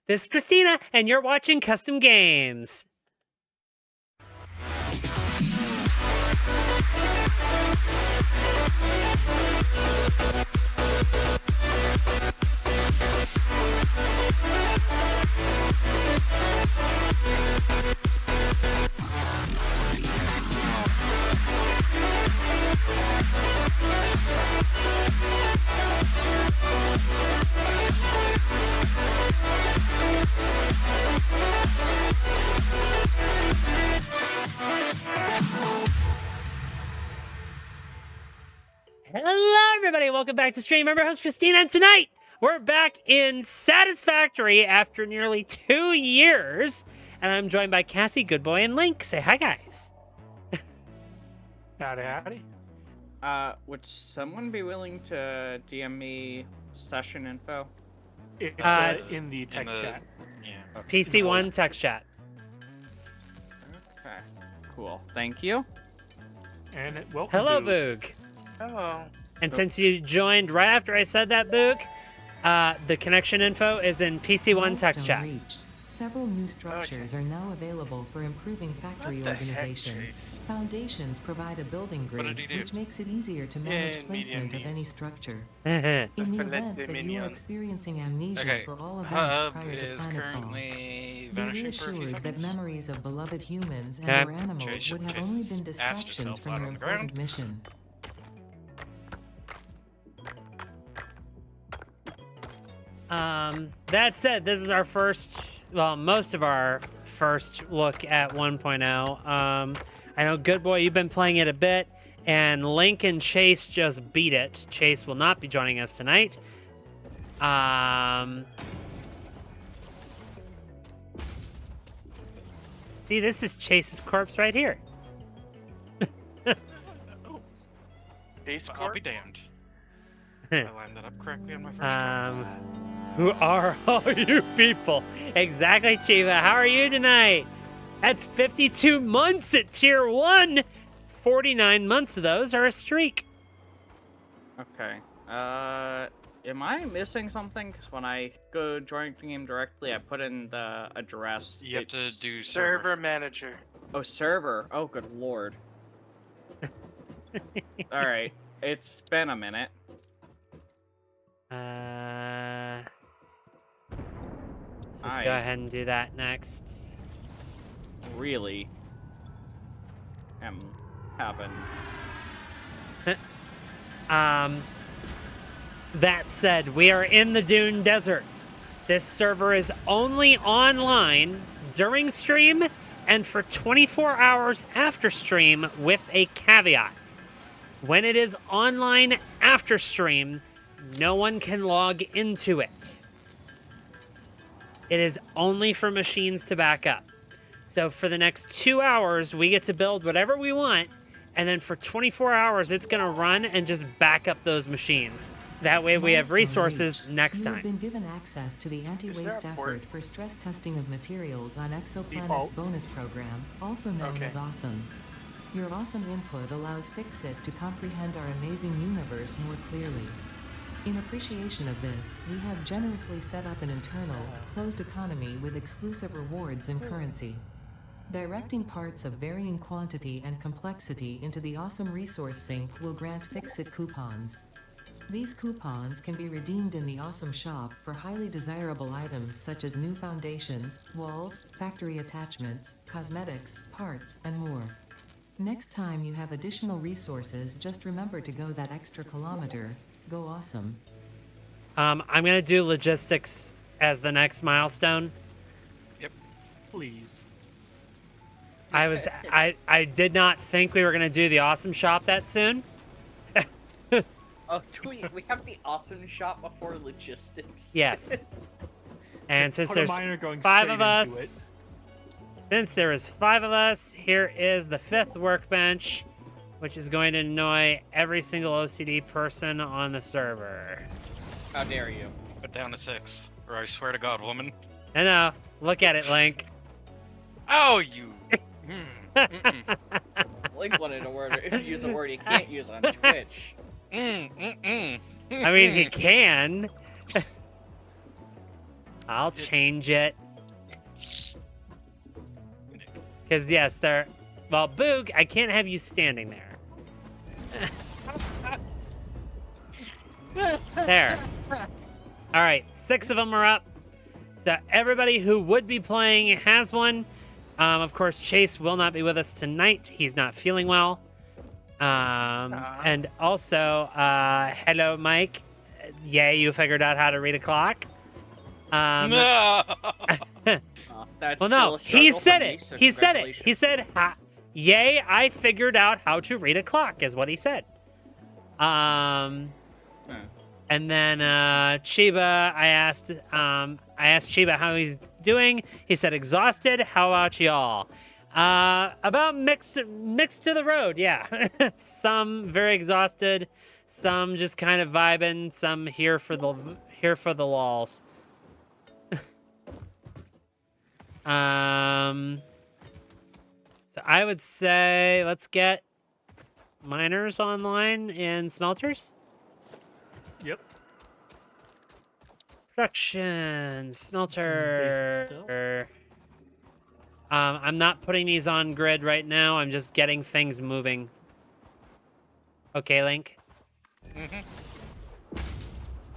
This is Christina, and you're watching Custom Games. Hello, everybody. Welcome back to stream. I'm your host, Christina, and tonight we're back in Satisfactory after nearly 2 years, and I'm joined by Cassie, Goodboy, and Link. Say hi, guys. Howdy. Would someone be willing to DM me session info? It's in the text chat. Yeah. PC1 text chat. Okay, cool. Thank you. And welcome. Hello, to... Boog. Hello. And since you joined right after I said that, Boog, the connection info is in PC1 text chat. Reached. Several new structures are now available for improving factory organization. Foundations provide a building grid, which makes it easier to manage placement of any structure. In the event that you are experiencing amnesia for all events prior to planetfall, be reassured that memories of beloved humans and or animals would have only been distractions from your important mission. That said, this is our first, well, most of our first look at 1.0. I know, Goodboy, you've been playing it a bit, and Link and Chase just beat it. Chase will not be joining us tonight. See, this is Chase's corpse right here. I'll be damned. I lined that up correctly on my first try. Who are all you people? Exactly, Chiva. How are you tonight? That's 52 months at Tier 1. 49 months of those are a streak. Okay. Am I missing something? Because when I go join the game directly, I put in the address. You have to do server manager. Oh, server. Oh, good lord. Alright. It's been a minute. Let's go ahead and do that next. Really am having. That said, we are in the Dune Desert. This server is only online during stream and for 24 hours after stream with a caveat. When it is online after stream, no one can log into it. It is only for machines to back up. So for the next 2 hours, we get to build whatever we want, and then for 24 hours, it's going to run and just back up those machines. That way we have resources next time. You have been given access to the anti-waste effort for stress testing of materials on Exoplanet's bonus program, also known as Awesome. Your awesome input allows Fixit to comprehend our amazing universe more clearly. In appreciation of this, we have generously set up an internal, closed economy with exclusive rewards and currency. Directing parts of varying quantity and complexity into the awesome resource sink will grant Fixit coupons. These coupons can be redeemed in the Awesome Shop for highly desirable items such as new foundations, walls, factory attachments, cosmetics, parts, and more. Next time you have additional resources, just remember to go that extra kilometer. Go awesome. I'm going to do logistics as the next milestone. Yep. Please. I did not think we were going to do the Awesome Shop that soon. Oh, do we have the awesome shop before logistics? Yes. And since there's going 5 of straight us, here is the 5th workbench, which is going to annoy every single OCD person on the server. How dare you? Put down to 6, or I swear to God, woman. No, look at it, Link. Oh, you. Link wanted to use a word he can't use on Twitch. I mean, he can. I'll change it. Because, yes, they're... Well, Boog, I can't have you standing there. There. All right, 6 of them are up. So everybody who would be playing has one. Of course, Chase will not be with us tonight. He's not feeling well. And also, hello, Mike. Yay, you figured out how to read a clock. No. That's Well, still no, a he struggle said for me, it. so He said it. He congratulations. said, "Yay, I figured out how to read a clock," is what he said. And then Chiba, I asked Chiba how he's doing. He said exhausted. How about y'all? About mixed to the road. Yeah, some very exhausted, some just kind of vibing, some here for the lols. So I would say let's get miners online and smelters. Yep. Production, Basic smelter. I'm not putting these on grid right now. I'm just getting things moving. Okay, Link.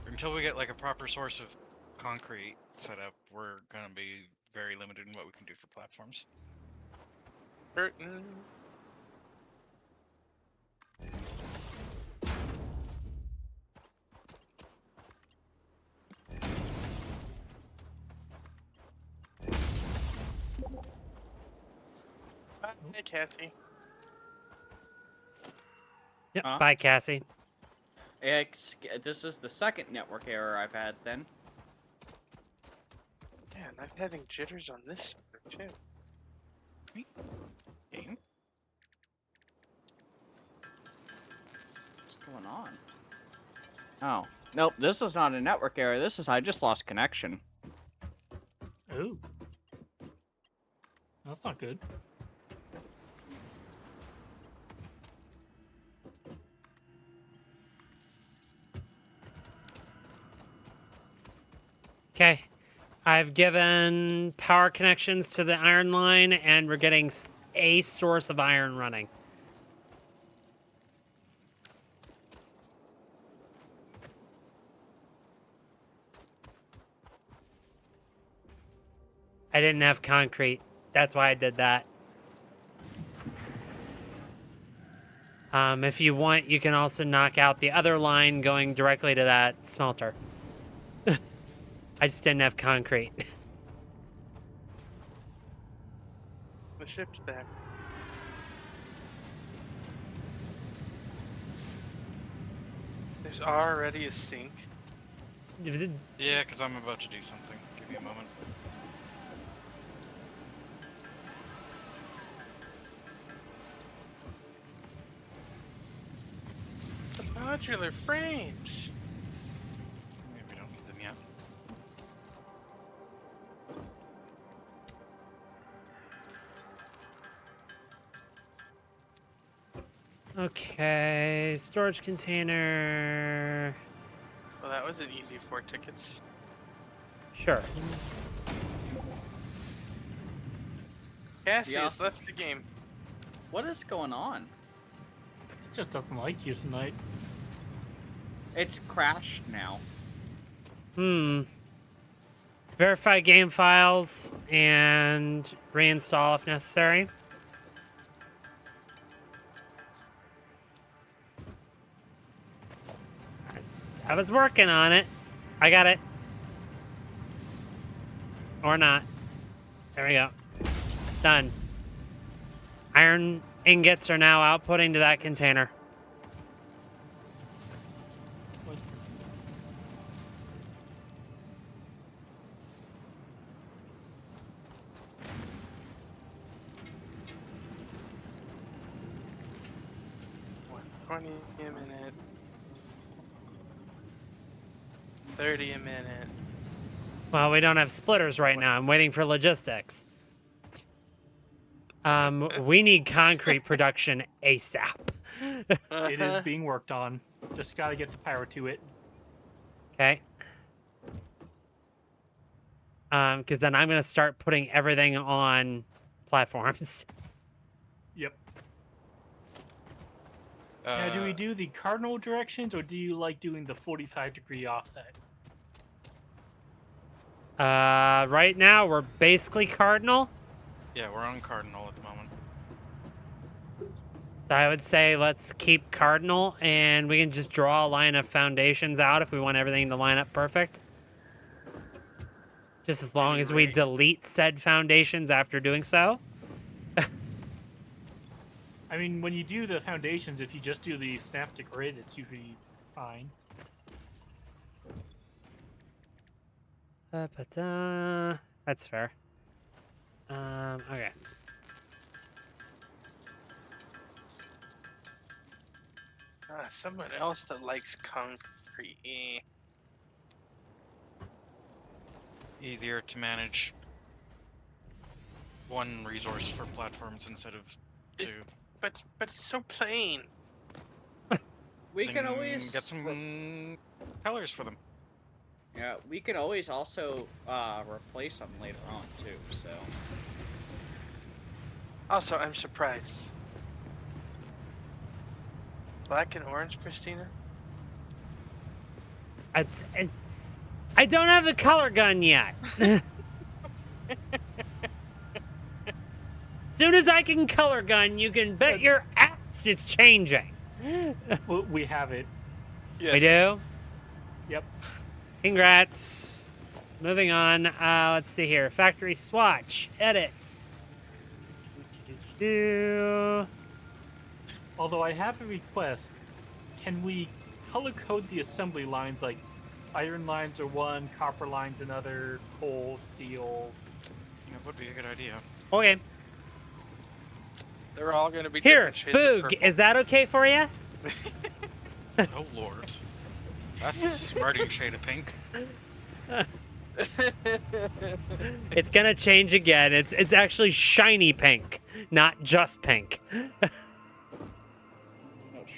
Until we get like a proper source of concrete set up, we're gonna be very limited in what we can do for platforms. Curtain. Hey, Cassie. Yep. Huh? Bye, Cassie. This is the second network error I've had then. Man, I'm having jitters on this server, too. Game? What's going on? Oh. Nope, this is not a network error. This is I just lost connection. Ooh. That's not good. Okay. I've given power connections to the iron line, and we're getting a source of iron running. I didn't have concrete. That's why I did that. If you want, you can also knock out the other line going directly to that smelter. I just didn't have concrete. The ship's back. There's already a sink. Yeah, because I'm about to do something. Give me a moment. The modular frames. Maybe we don't need them yet. Okay, storage container. Well, that was an easy 4 tickets. Sure. Cassie has awesome. left the game. What is going on? It just doesn't like you tonight. It's crashed now. Verify game files and reinstall if necessary. I was working on it. I got it. Or not. There we go. Done. Iron ingots are now outputting to that container. What, 20 a minute. 30 a minute. Well, we don't have splitters right now. I'm waiting for logistics. We need concrete production ASAP. It is being worked on. Just gotta get the power to it. Okay. Because then I'm going to start putting everything on platforms. Yep. Now, do we do the cardinal directions, or do you like doing the 45-degree offset? Right now, we're basically cardinal. Yeah, we're on cardinal at the moment. So I would say let's keep cardinal, and we can just draw a line of foundations out if we want everything to line up perfect. Just as long as we Right. delete said foundations after doing so. I mean, when you do the foundations, if you just do the snap to grid, it's usually fine. That's fair. Okay. Someone else that likes concrete. Easier to manage one resource for platforms instead of two. But it's so plain. We can Then always get some colors for them. Yeah, we can always also replace them later on too. So Also, I'm surprised. Black and orange, Christina? I don't have the color gun yet. Soon as I can color gun, you can bet your ass it's changing. Well, we have it. Yes. We do? Yep. Congrats. Moving on. Let's see here. Factory swatch. Edit. Although I have a request, can we color code the assembly lines, like iron lines are one, copper lines another, coal, steel? That would be a good idea. Okay. They're all going to be Here, different shades of Boog. purple. Is that okay for you? Oh lord. That's a smarting shade of pink. It's gonna change again. It's actually shiny pink, not just pink. no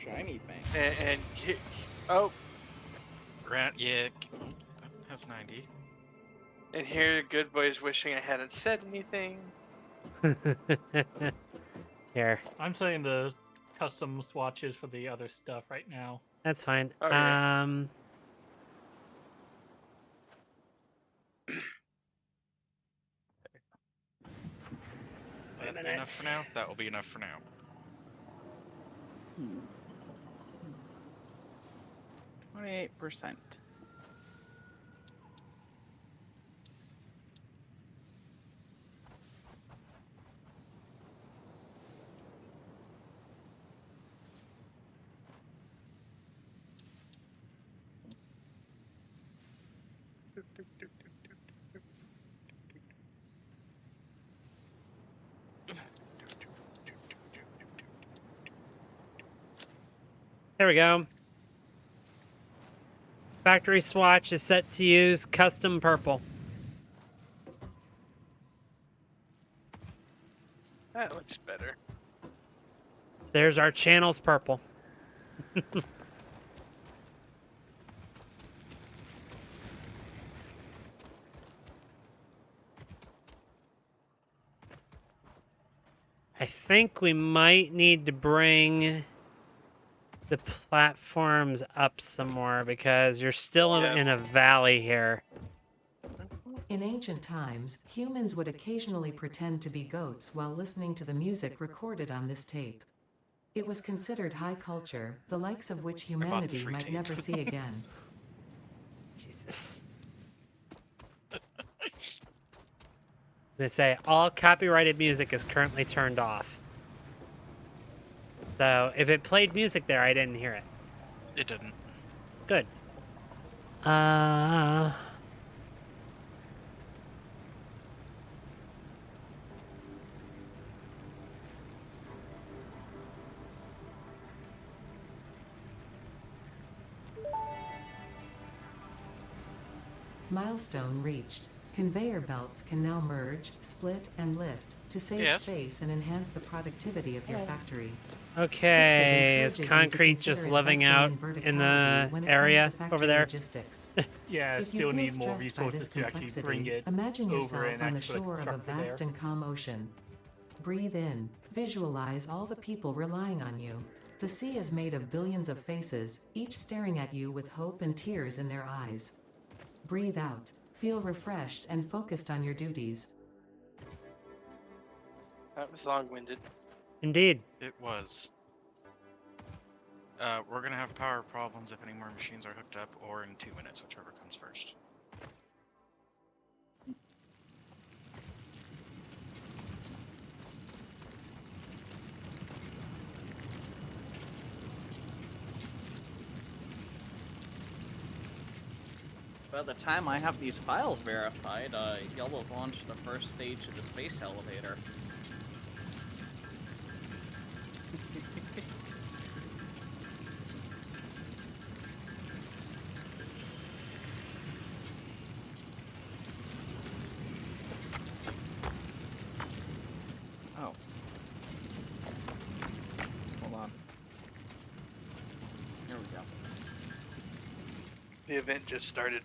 shiny thing. Oh, Grant, yeah, has 90. and here, good boys wishing I hadn't said anything. Here, I'm saying the custom swatches for the other stuff right now. that's fine. Oh, yeah. That'll be enough for now. That will be enough for now. 28%. There we go. Factory swatch is set to use custom purple. That looks better. There's our channel's purple. I think we might need to bring the platforms up some more because you're still in a valley here. In ancient times, humans would occasionally pretend to be goats while listening to the music recorded on this tape. It was considered high culture, the likes of which humanity free might tape. never see again. Jesus. As I say, all copyrighted music is currently turned off. So if it played music there, I didn't hear it. It didn't. Good. Milestone reached. Conveyor belts can now merge, split, and lift to save Yes. space and enhance the productivity of your factory. Okay, is Fixit encourages you to concrete just consider living investing out in in the verticality when it area comes to over factory there? logistics. Yeah, If you still feel need more stressed by resources this to actually bring complexity, it imagine over yourself and on the actually put shore of a structure there. vast and calm ocean. Breathe in, visualize all the people relying on you. The sea is made of billions of faces, each staring at you with hope and tears in their eyes. Breathe out, feel refreshed and focused on your duties. That was long-winded. Indeed. It was. We're gonna have power problems if any more machines are hooked up, or in 2 minutes, whichever comes first. By the time I have these files verified, y'all have launched the first stage of the space elevator. Oh. Hold on. Here we go. The event just started.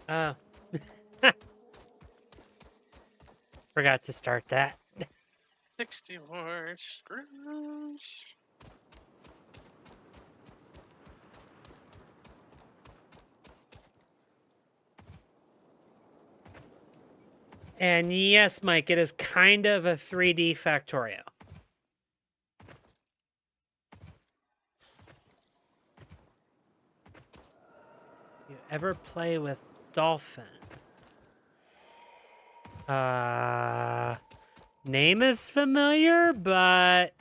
Oh. Forgot to start that. 60 more screws. And yes, Mike, it is kind of a 3D Factorio. You ever play with Dolphin? Name is familiar, but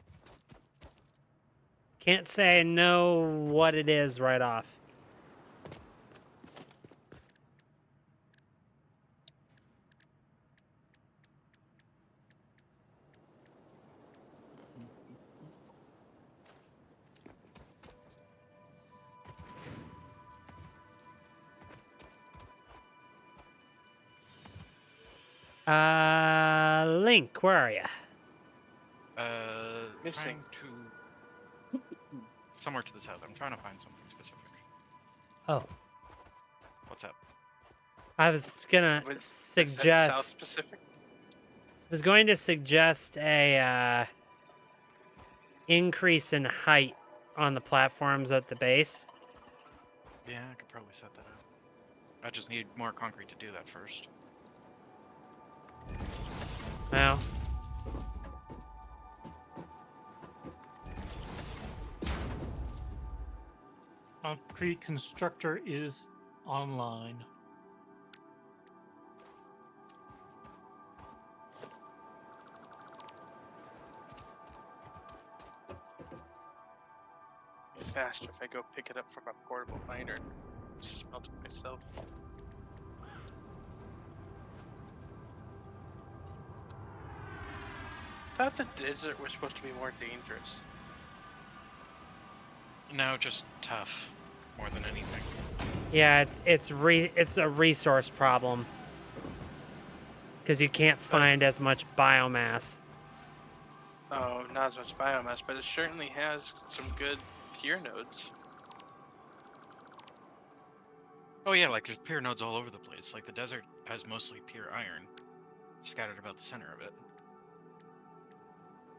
can't say I know what it is right off. Link, where are you? Missing. Trying to... Somewhere to the south. I'm trying to find something specific. Oh, What's up? I was gonna Was that South suggest. Pacific? Was going to suggest a increase in height on the platforms at the base. Yeah, I could probably set that up. I just need more concrete to do that first. Well, Concrete constructor is online. Be faster if I go pick it up from a portable miner. Smelt it myself. Thought the desert was supposed to be more dangerous. No, just tough. More than anything. yeah, it's a resource problem because you can't find as much biomass. Oh, not as much biomass, but it certainly has some good tier nodes. Oh yeah, like there's pure nodes all over the place. Like the desert has mostly pure iron scattered about the center of it.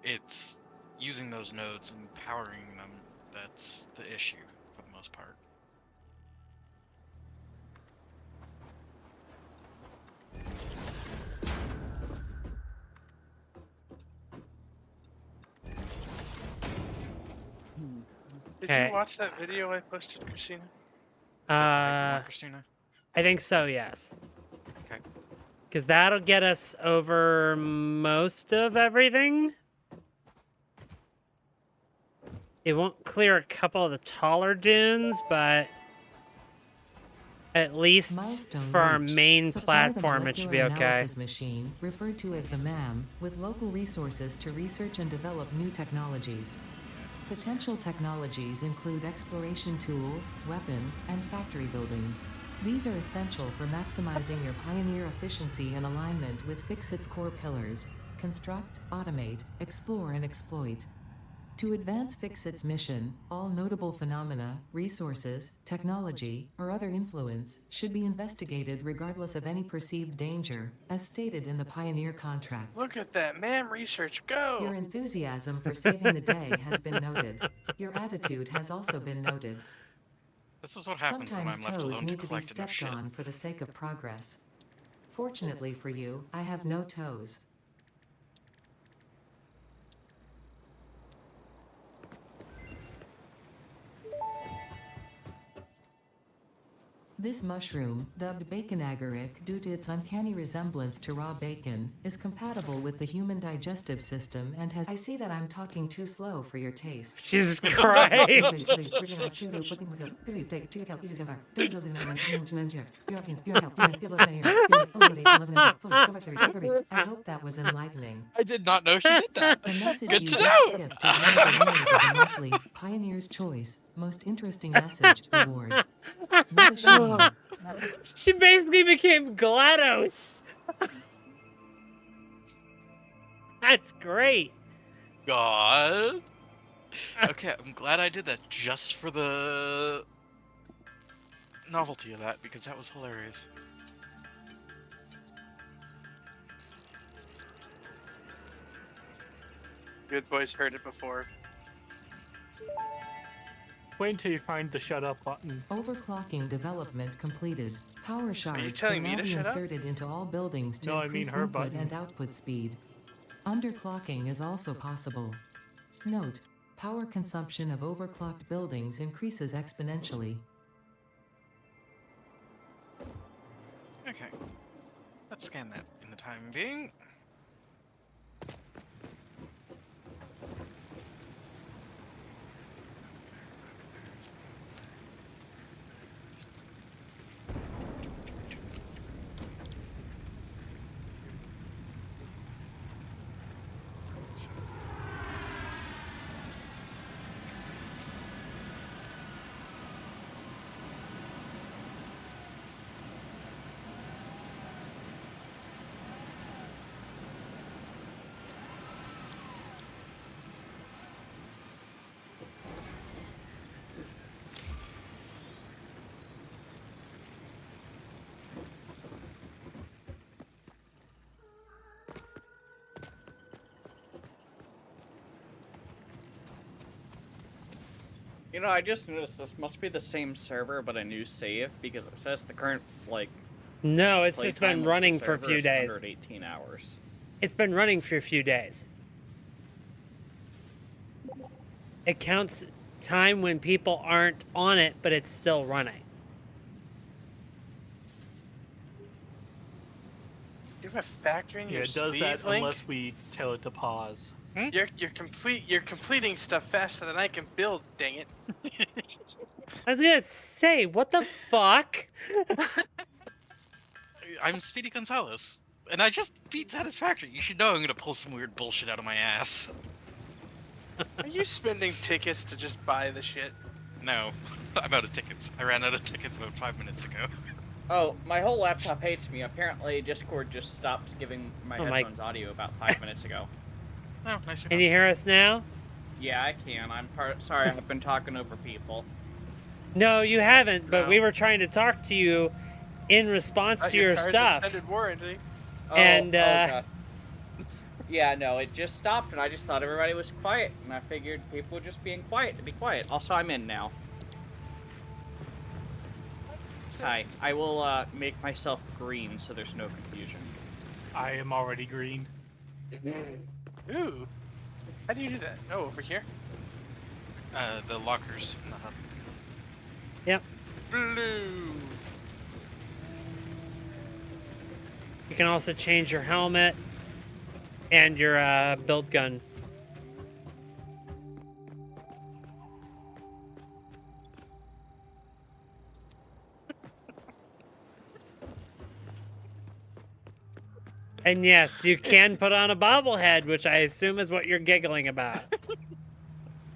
It's using those nodes and powering them that's the issue for the most part. Did Okay. you watch that video I posted, Christina? Is that the big one, Christina? I think so, yes. Okay. Because that'll get us over most of everything. It won't clear a couple of the taller dunes, but at least Milestone for our reached. main Supply the platform, it should be molecular okay. analysis machine, referred to as the MAM, with local resources to research and develop new technologies. Potential technologies include exploration tools, weapons, and factory buildings. These are essential for maximizing your Pioneer efficiency and alignment with Fixit's core pillars: construct, automate, explore, and exploit. To advance Fixit's mission, all notable phenomena, resources, technology, or other influence should be investigated regardless of any perceived danger, as stated in the Pioneer contract. Look at that, man. Research, go. Your enthusiasm for saving the day has been noted. Your attitude has also been noted. This is what happens when Sometimes I'm left toes alone to need to be collect enough stepped shit. on for the sake of progress. Fortunately for you, I have no toes. This mushroom, dubbed bacon agaric due to its uncanny resemblance to raw bacon, is compatible with the human digestive system and has— I see that I'm talking too slow for your taste. Jesus Christ. I hope that was enlightening. I did not know she did that. The message Good you to just know. skipped is one of the winners of the monthly Pioneer's Choice Most Interesting Message Award. What a shame. She basically became GLaDOS. That's great. God. Okay, I'm glad I did that just for the novelty of that, because that was hilarious. Good boys heard it before. Wait until you find the shut up button. Overclocking development completed. Power shards telling can me now to be shut up? inserted into all buildings to No, I mean increase her input button. and output speed. Underclocking is also possible. Note: power consumption of overclocked buildings increases exponentially. Okay. Let's scan that in the time being. You know, I just noticed this must be the same server, but a new save, because it says the current, like, No, it's just playtime been of the running for a server few is days. 118 hours. It's been running for a few days. It counts time when people aren't on it, but it's still running. You have a factory in Yeah, your it does sleeve, that Link? unless we tell it to pause. You're completing stuff faster than I can build. Dang it! I was gonna say, what the fuck? I'm Speedy Gonzalez, and I just beat Satisfactory. You should know I'm gonna pull some weird bullshit out of my ass. Are you spending tickets to just buy the shit? No, I'm out of tickets. I ran out of tickets about 5 minutes ago. Oh, my whole laptop hates me. Apparently, Discord just stopped giving my Oh my- headphones audio about 5 minutes ago. Oh, nice to Can know. you hear us now? Yeah, I can. Sorry, I've been talking over people. No, you haven't, but No. we were trying to talk to you in response to your car's stuff. extended warranty. Oh, And, God. Yeah, no, it just stopped, and I just thought everybody was quiet, and I figured people were just being quiet to be quiet. Also, I'm in now. Hi, I will make myself green so there's no confusion. I am already green. Ooh. How do you do that? Oh, over here. The lockers in the hub. Yep. Blue. You can also change your helmet and your build gun. And yes, you can put on a bobblehead, which I assume is what you're giggling about.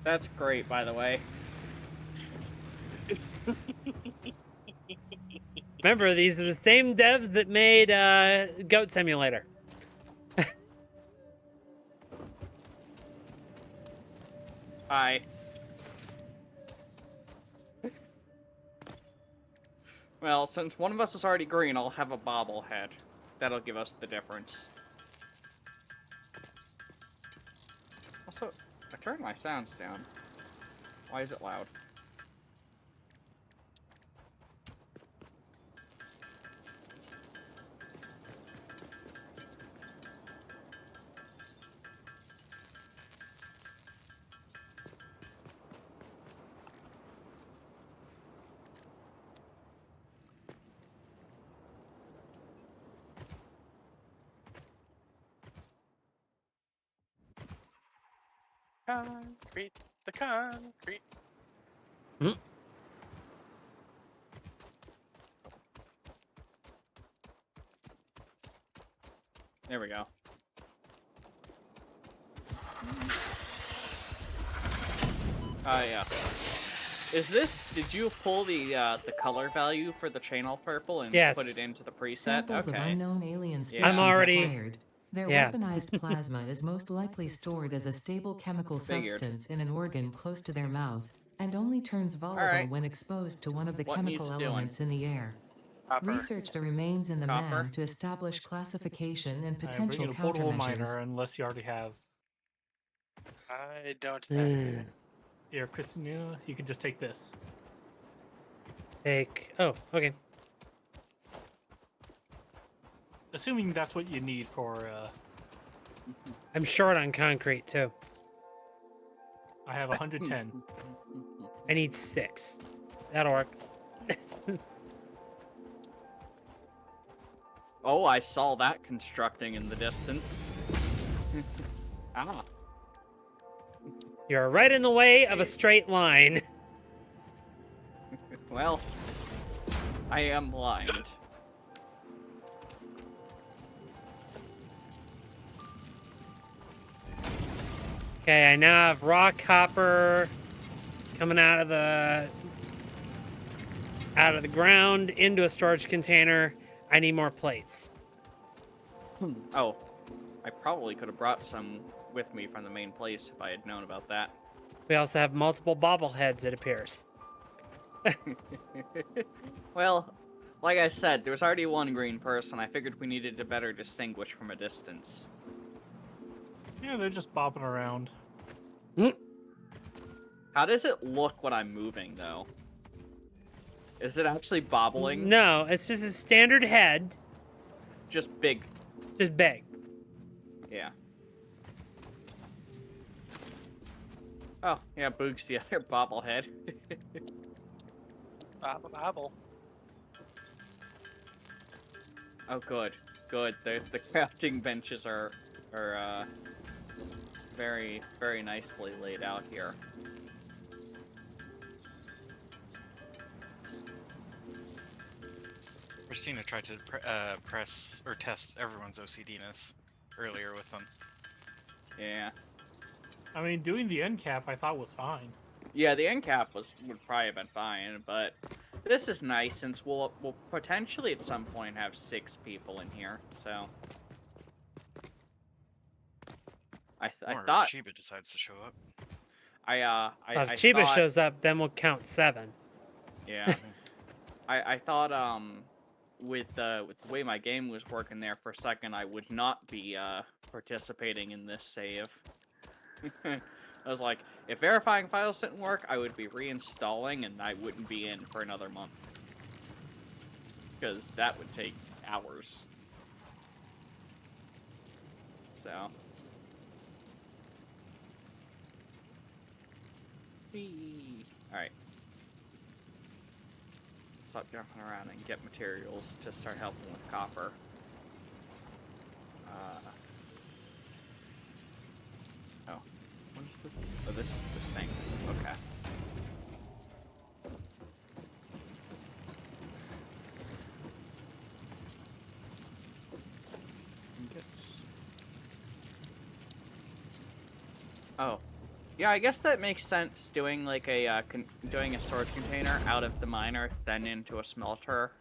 That's great, by the way. Remember, these are the same devs that made Goat Simulator. Hi. Well, since one of us is already green, I'll have a bobblehead. That'll give us the difference. Also, I turned my sounds down. Why is it loud? Concrete, the concrete. Hmm. There we go. Yeah. Is this? Did you pull the color value for the channel purple and Yes. put it into the preset? Samples of Okay. unknown alien Yeah. species I'm already- acquired. Their yeah. weaponized plasma is most likely stored as a stable chemical Figured. substance in an organ close to their mouth, and only turns volatile Alright. when exposed to one of the What chemical needs doing? elements in the air. Copper. Research the remains in the Copper. man to establish classification and I'm potential bringing a portable miner countermeasures. unless you already have. I don't have it. Here, Christina, you can just take this. Take. Oh, okay. Assuming that's what you need for. I'm short on concrete too. I have 110. I need 6. That'll work. Oh, I saw that constructing in the distance. Ah. You're right in the way of a straight line. Well, I am blind. Okay, I now have raw copper coming out of the ground into a storage container. I need more plates. Oh, I probably could have brought some with me from the main place if I had known about that. We also have multiple bobbleheads, it appears. Well, like I said, there was already one green person. I figured we needed to better distinguish from a distance. Yeah, they're just bopping around. How does it look when I'm moving, though? Is it actually bobbling? No, it's just a standard head, Just big. just big. Yeah. Oh, yeah, Boog's the other bobblehead. Bobble, bobble. Oh, good. Good. The crafting benches are very, very nicely laid out here. Christina tried to press or test everyone's OCD-ness earlier with them. Yeah. I mean, doing the end cap I thought was fine. Yeah, the end cap would probably have been fine, but this is nice since we'll potentially at some point have 6 people in here. So I Or thought if Chiba decides to show up. If I Chiba thought, shows up, then we'll count 7. Yeah. I thought with the way my game was working there for a second, I would not be participating in this save. I was like, if verifying files didn't work, I would be reinstalling and I wouldn't be in for another month. Because that would take hours. So. Alright. Stop jumping around and get materials to start helping with copper. Oh. What is this? Oh, this is the sink. Okay. Ingots. Oh. Yeah, I guess that makes sense, doing like a doing a storage container out of the miner, then into a smelter.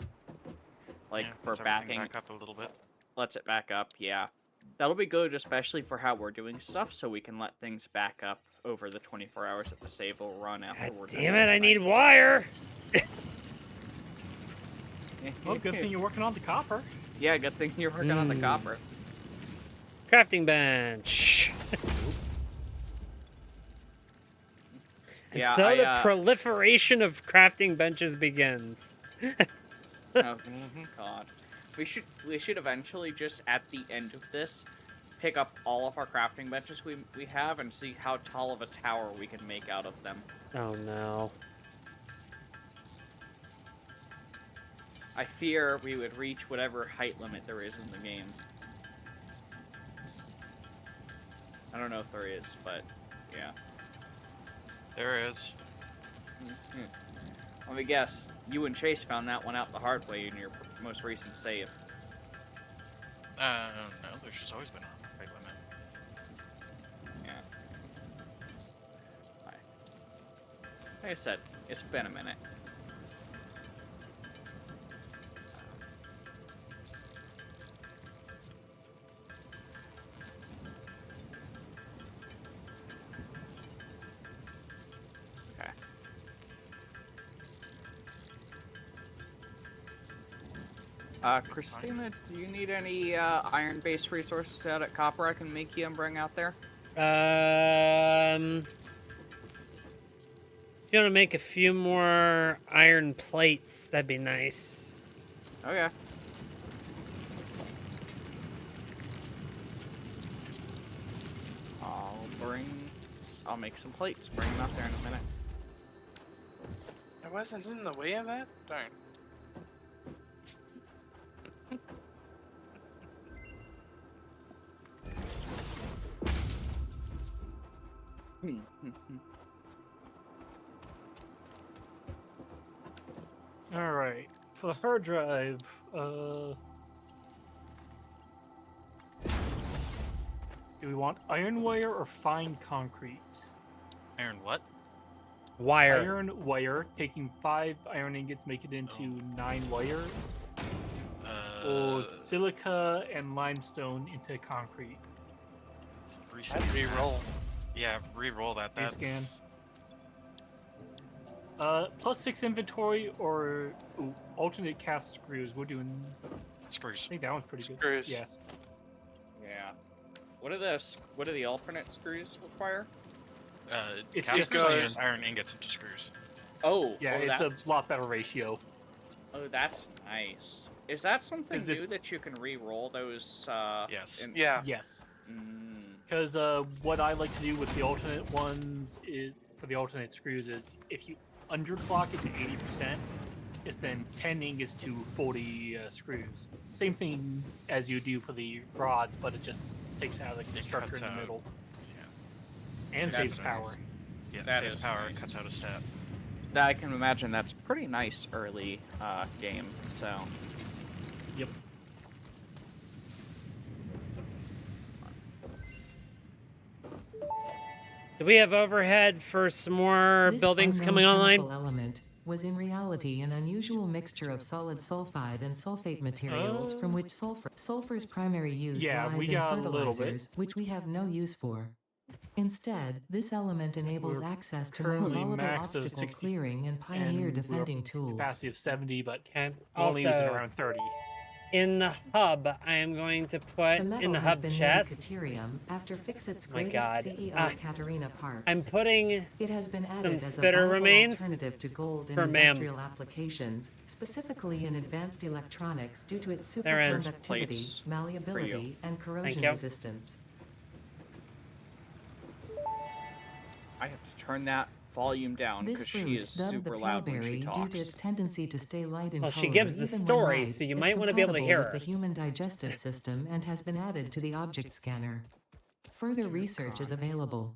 like Yeah, for lets everything backing. back up a little bit. Lets it back up, yeah. That'll be good, especially for how we're doing stuff, so we can let things back up over the 24 hours that the save will run after God we're done damn for it! I need tonight. wire. Well, good thing you're working on the copper. Yeah, good thing you're working on the copper. Crafting bench. And Yeah, so the proliferation of crafting benches begins. Oh God, we should eventually just at the end of this pick up all of our crafting benches we have and see how tall of a tower we can make out of them. Oh no. I fear we would reach whatever height limit there is in the game. I don't know if there is, but yeah. There is. Let me guess. You and Chase found that one out the hard way in your most recent save. No, there's just always been a height limit. Yeah. Like I said, it's been a minute. Okay. Christina, do you need any iron-based resources out at Copper I can make you and bring out there? If you want to make a few more iron plates, that'd be nice. Okay. I'll make some plates. Bring them out there in a minute. I wasn't in the way of that? Darn. All right. For the hard drive, do we want iron wire or fine concrete? Iron what? Wire. Iron wire, taking 5 iron ingots, make it into 9 wire. Or silica and limestone into concrete. I'd re-roll. Yeah, re-roll that. That's Rescan. +6 inventory or alternate cast screws. We're doing. screws. I think that one's pretty good. Screws. Yes. Yeah. What do the alternate screws require? It's Cast just screws good. are just iron ingots into screws. Oh. Yeah, oh, it's that, a lot better ratio. Oh, that's nice. Is that something As if- new that you can re-roll those? Yes. Yeah. Yes. Mm. Because what I like to do with the alternate ones is for the alternate screws is if you underclock it to 80%, it's then 10 ingots to 40 screws. Same thing as you do for the rods, but it just takes out like the It structure cuts in the out. middle Yeah. and So saves that's power. Yeah, That saves is power, nice. cuts out a step. I can imagine that's pretty nice early game. So. Yep. Do we have overhead for some more This buildings unknown coming online? chemical element was in reality an unusual mixture of solid sulfide and sulfate materials from which sulfur's primary use Yeah, we lies in got a little bit. fertilizers, which we have no use for. Instead, this element enables We're access to more currently volatile max of obstacle 60 clearing and pioneer and we're defending tools. capacity of 70, but Okay. we're only using Also, around 30. in the hub, I am going to put The metal in the has hub been chest. named Caterium after Fixit's My greatest God. CEO, Katerina Parks. I'm putting It has been added some as a spitter viable remains alternative to gold in for ma'am. industrial applications, specifically in advanced electronics due to its There is superconductivity, plates malleability, and corrosion you. resistance. I have to turn that volume down This because she fruit, is dubbed the super loud when she paleberry talks. due to its tendency to stay light in Well, color she gives the even when story, light, so you is might want to be able to compatible hear with her. the human digestive system and has been added to the object scanner. Further research is available.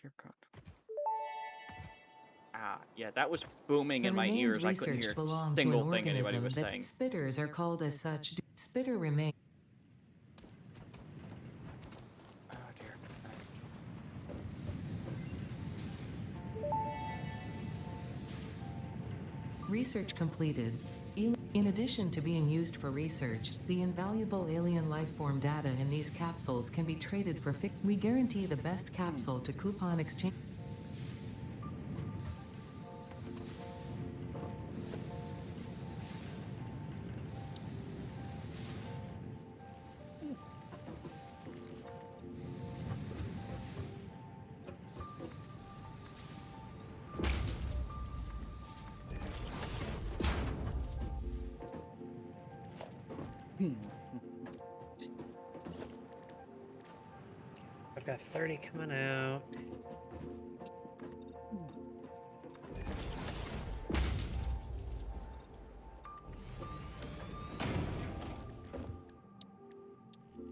Dear God. Ah, yeah, that was booming The in my remains ears. I couldn't hear researched a belong to an single thing anybody organism was that saying. spitters are called as such. Spitter remains. Oh dear. Research completed. In addition to being used for research, the invaluable alien lifeform data in these capsules can be traded for We guarantee the best capsule to coupon exchange. I've got 30 coming out.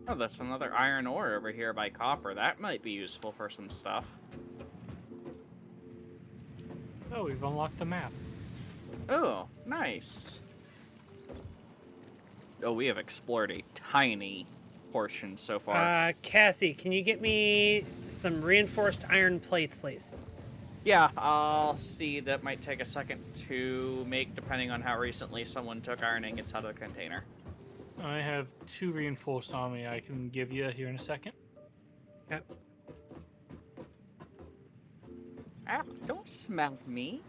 Oh, that's another iron ore over here by copper. That might be useful for some stuff. Oh, we've unlocked the map. Oh, nice. Oh, we have explored a tiny portion so far. Cassie, can you get me some reinforced iron plates, please? Yeah, I'll see. That might take a second to make, depending on how recently someone took iron ingots out of the container. I have 2 reinforced on me I can give you here in a second. Yep. Ah, don't smack me.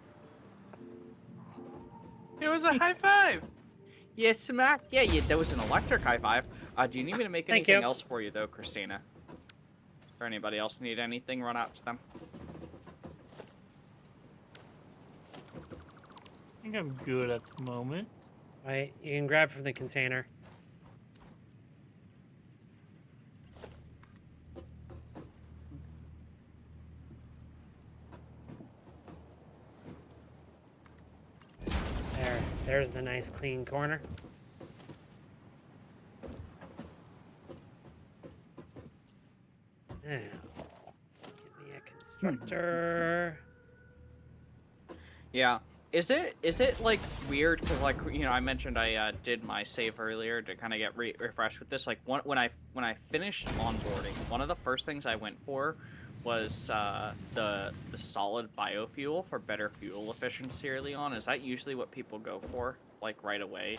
It was a high five! Yeah, smack. Yeah, that was an electric high five. Do you need me to make Thank anything you. else for you, though, Christina? Or anybody else need anything? Run out to them. I think I'm good at the moment. Right, you can grab from the container. There's the nice clean corner. Now, give me a constructor. Yeah. Is it like weird? Cause like I mentioned I did my save earlier to kind of get refreshed with this. Like when I finished onboarding, one of the first things I went for was the solid biofuel for better fuel efficiency early on. Is that usually what people go for, like right away?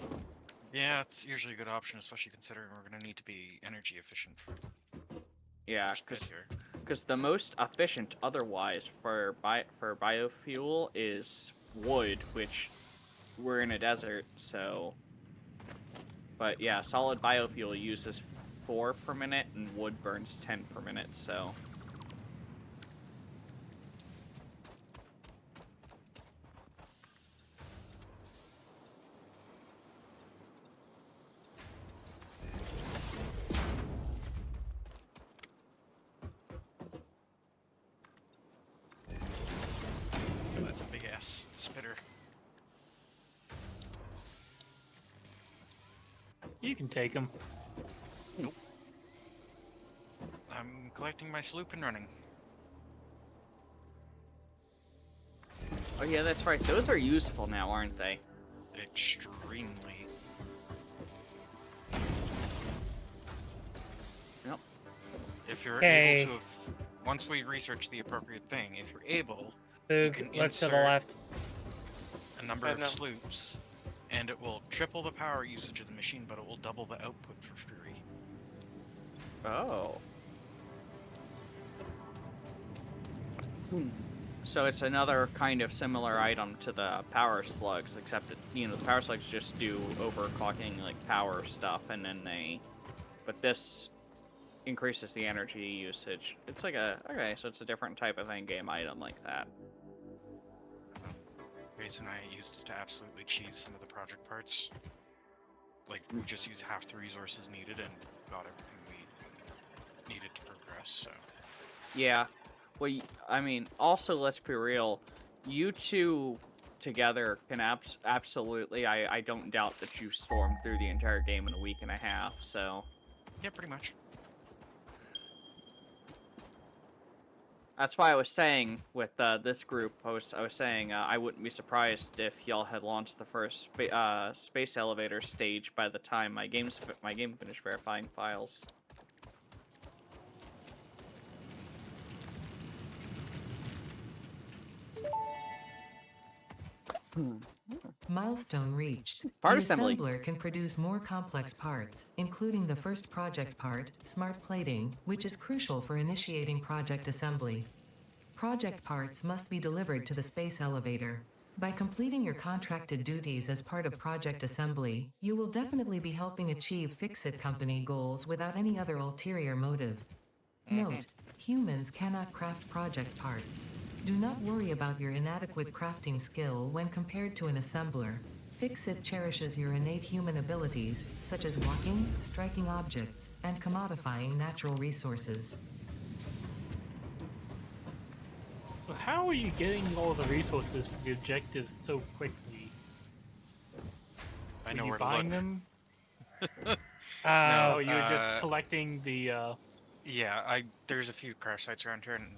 Yeah, it's usually a good option, especially considering we're going to need to be energy efficient for Yeah, first bit here. because the most efficient otherwise for biofuel is wood, which we're in a desert, so. But yeah, solid biofuel uses 4 per minute, and wood burns 10 per minute, so. Oh, that's a big ass spitter. You can take them. Nope. I'm collecting my sloop and running. Oh yeah, that's right. Those are useful now, aren't they? Extremely. Yep. If you're Okay. able to, once we research the appropriate thing, if you're able, Boog, can look to the insert left. a number I of know. sloops, and it will triple the power usage of the machine, but it will double the output for free. Oh. So it's another kind of similar item to the power slugs, except that, the power slugs just do overclocking, like, power stuff, and then but this increases the energy usage. It's like okay, so it's a different type of in-game item like that. Grace and I used to absolutely cheese some of the project parts. Like, we just use half the resources needed and got everything we needed to progress, so. Yeah. Well, I mean, also, let's be real. You two together can absolutely. I don't doubt that you stormed through the entire game in a week and a half. So Yeah, pretty much. that's why I was saying with this group, I was saying I wouldn't be surprised if y'all had launched the first space elevator stage by the time my game finished verifying files. Milestone reached. Part The assembly. assembler can produce more complex parts, including the first project part, smart plating, which is crucial for initiating project assembly. Project parts must be delivered to the space elevator. By completing your contracted duties as part of project assembly, you will definitely be helping achieve Fix-It Company goals without any other ulterior motive. Note, humans cannot craft project parts. Do not worry about your inadequate crafting skill when compared to an assembler. Fix-It cherishes your innate human abilities, such as walking, striking objects, and commodifying natural resources. So how are you getting all the resources for the objectives so quickly? I Were know you where to buying look. them? No, Oh, you were just collecting the. yeah, there's a few crash sites around here, and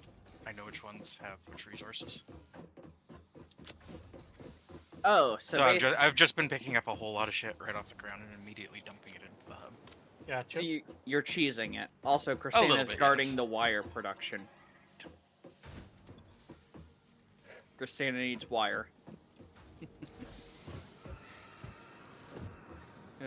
I know which ones have which resources. Oh, So I've just been picking up a whole lot of shit right off the ground and immediately dumping it into the hub. Gotcha. So you're cheesing it. Also, little Christina's bit, guarding yes. the wire production. Christina needs wire. Uh,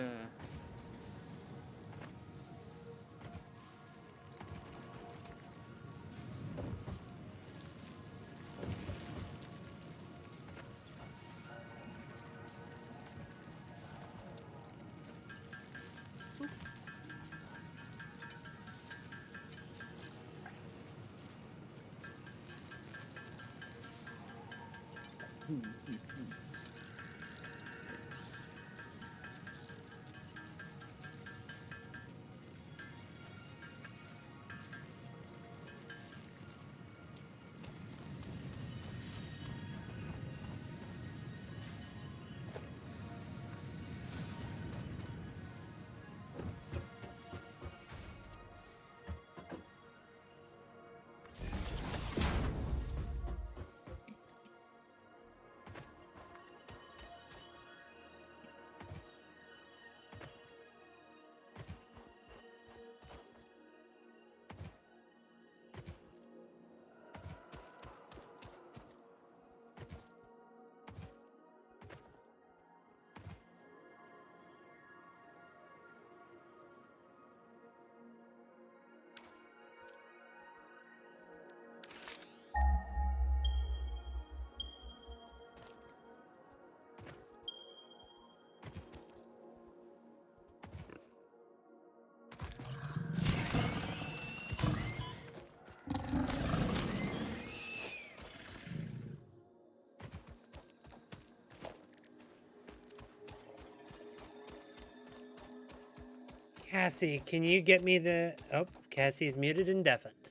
Cassie, can you get me the... Oh, Cassie's muted and deafened.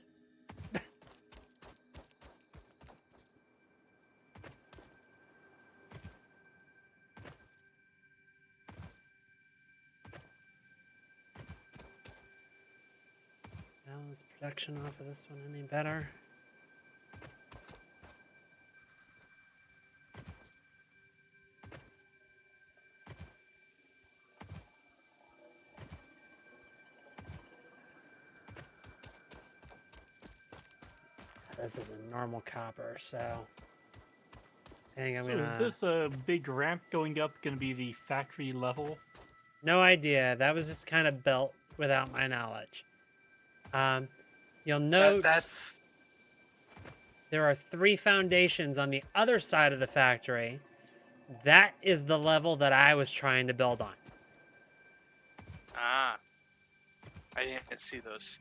Now is production off of this one any better? This is a normal copper, so I think I'm So gonna... is this a big ramp going up going to be the factory level? No idea. That was just kind of built without my knowledge. You'll note there are 3 foundations on the other side of the factory. That is the level that I was trying to build on. Ah. I didn't see those.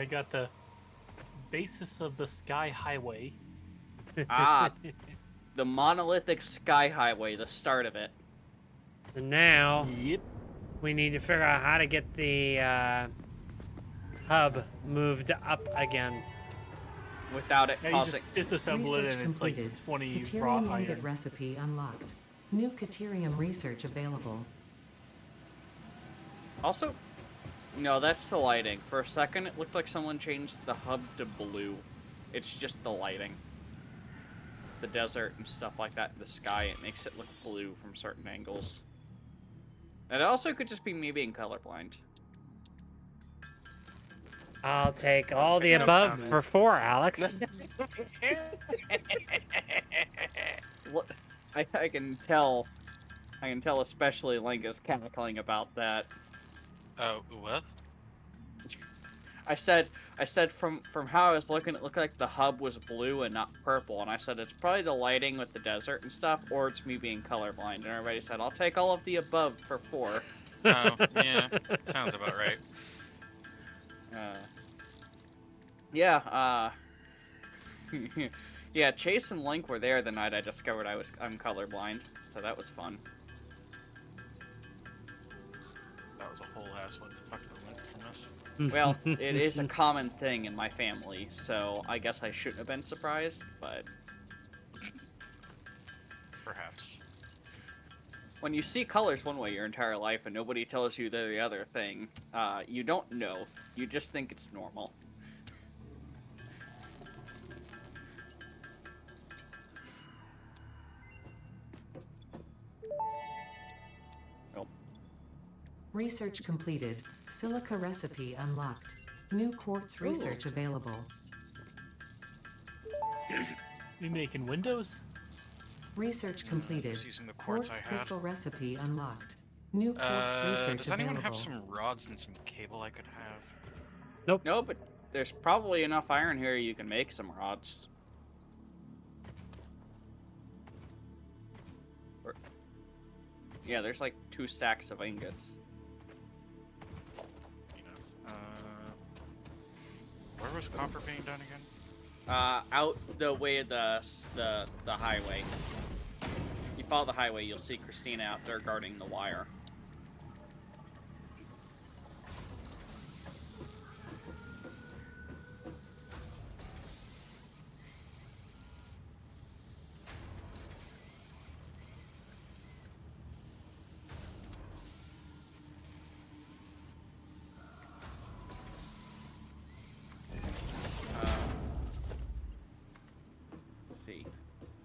I got the basis of the Sky Highway. Ah, the monolithic sky highway, the start of it. And now Yep. we need to figure out how to get the hub moved up again. Without it Yeah, you just causing. disassemble it Research and it's like completed. 20 raw Caterium ingot iron. recipe unlocked. New Caterium research available. Also, no, that's the lighting. For a second, it looked like someone changed the hub to blue. It's just the lighting. The desert and stuff like that, the sky, it makes it look blue from certain angles. And it also could just be me being colorblind. I'll take all the picking up above on it. for 4, Alex. What- I can tell. I can tell, especially Link is cackling about that. What? I said from how I was looking, it looked like the hub was blue and not purple, and I said it's probably the lighting with the desert and stuff, or it's me being colorblind. And everybody said, I'll take all of the above for 4. Oh, yeah. Sounds about right. Yeah, yeah, Chase and Link were there the night I discovered I'm colorblind, so that was fun. That was a whole ass what the fuck that went from us. Well, it is a common thing in my family, so I guess I shouldn't have been surprised, but Perhaps. when you see colors one way your entire life and nobody tells you they're the other thing, you don't know. You just think it's normal. Research completed. Silica recipe unlocked. New quartz research available. We making windows? Research completed. Just using the quartz I had. crystal recipe unlocked. New quartz research Does anyone available. have some rods and some cable I could have? No, but there's probably enough iron here you can make some rods. Yeah, there's like 2 stacks of ingots. Where was copper being done again? Out the way of the highway. You follow the highway, you'll see Christina out there guarding the wire.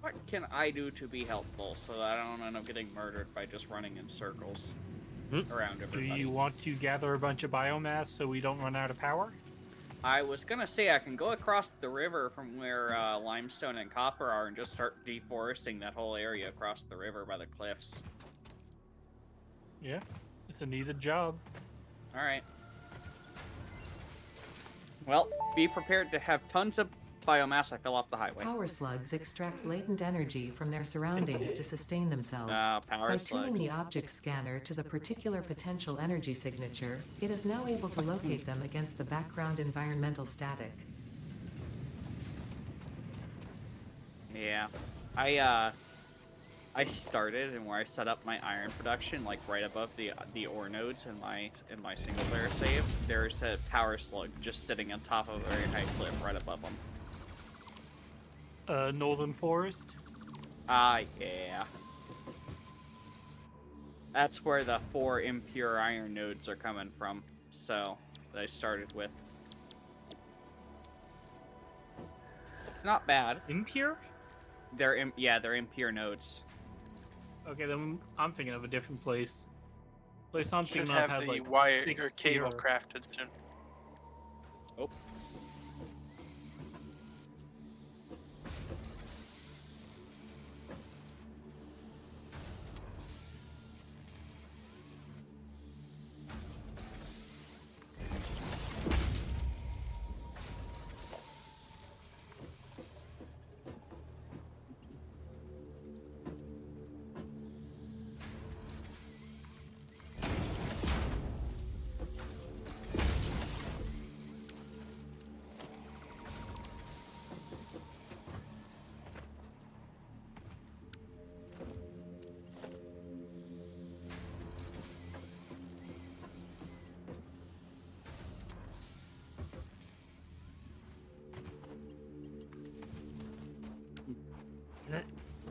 What can I do to be helpful so that I don't end up getting murdered by just running in circles around Do everybody? you want to gather a bunch of biomass so we don't run out of power? I was gonna say I can go across the river from where limestone and copper are and just start deforesting that whole area across the river by the cliffs. Yeah, it's a needed job. Alright. Well, be prepared to have tons of biomass. I fell off the highway. Power slugs extract latent energy from their surroundings to sustain themselves. Power By slugs. tuning the object scanner to the particular potential energy signature, it is now able to locate them against the background environmental static. Yeah. I started and where I set up my iron production, like right above the ore nodes in my single player save, there's a power slug just sitting on top of a very high cliff right above them. Northern Forest? Yeah. That's where the 4 impure iron nodes are coming from, so that I started with. It's not bad. Impure? They're impure nodes. Okay, then I'm thinking of a different place. Place I'm Should thinking of have had the like wire 6 or cable tier. crafted soon. Oh.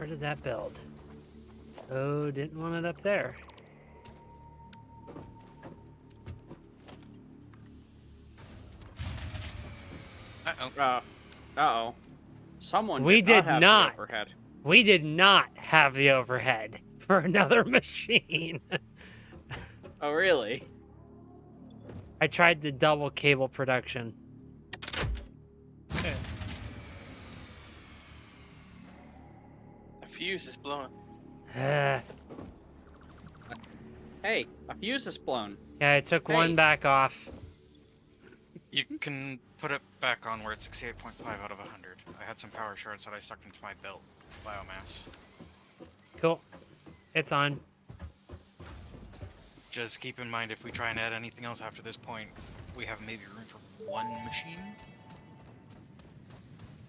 Where did that build? Oh, didn't want it up there. Uh-oh. Uh-oh. Someone We did not did have not. the overhead. We did not have the overhead for another machine. Oh, really? I tried the double cable production. The fuse is blowing. Yeah, Hey, a fuse is blown. I took Hey. one back off. You can put it back on where it's 68.5 out of 100. I had some power shards that I sucked into my belt biomass. Cool. It's on. Just keep in mind, if we try and add anything else after this point, we have maybe room for one machine.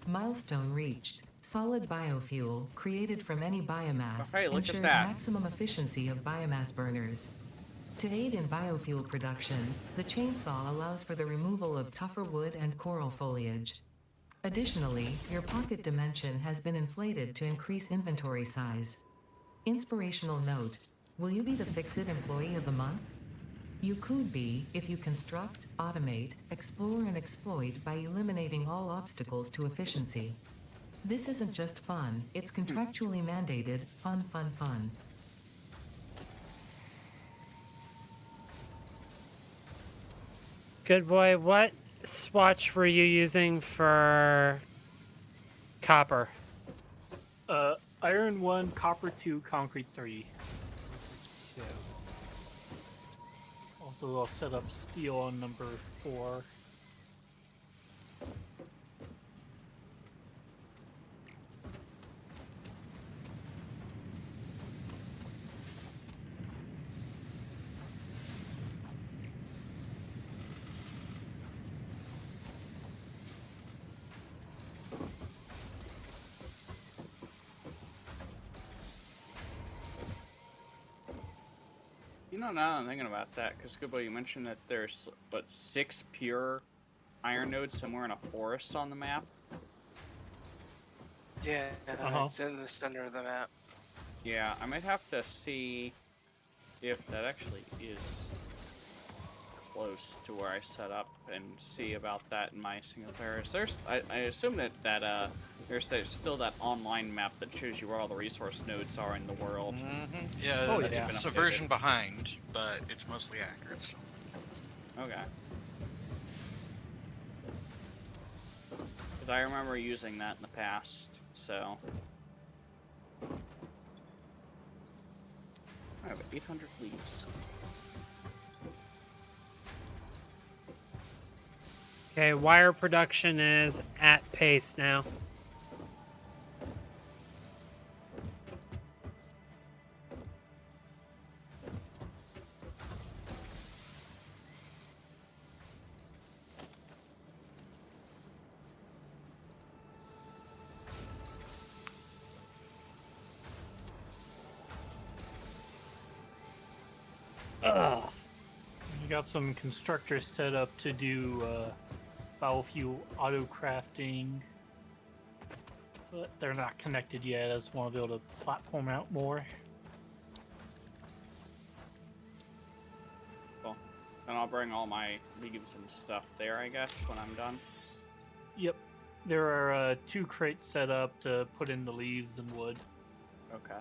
Milestone reached. Solid biofuel, created from any biomass, Okay, look at ensures that. maximum efficiency of biomass burners. To aid in biofuel production, the chainsaw allows for the removal of tougher wood and coral foliage. Additionally, your pocket dimension has been inflated to increase inventory size. Inspirational note: will you be the Fix-It Employee of the Month? You could be if you construct, automate, explore, and exploit by eliminating all obstacles to efficiency. This isn't just fun, it's contractually mandated, fun, fun, fun. Good boy, what swatch were you using for copper? Iron 1, copper 2, concrete 3. Also, I'll set up steel on number 4. You know, now I'm thinking about that, because Goodboy, you mentioned that there's, what, 6 pure iron nodes somewhere in a forest on the map? Yeah, Uh-huh. it's in the center of the map. Yeah, I might have to see if that actually is close to where I set up and see about that in my single player. I assume that there's still that online map that shows you where all the resource nodes are in the world. Yeah, Oh, it's yeah. a version behind, but it's mostly accurate still. Okay. Because I remember using that in the past, so. I have 800 leads. Okay, wire production is at pace now. Ugh. You got some constructors set up to do biofuel auto crafting, but they're not connected yet. I just want to be able to platform out more. Cool. And I'll bring all my leaves and stuff there, I guess, when I'm done. Yep. There are 2 crates set up to put in the leaves and wood. Okay.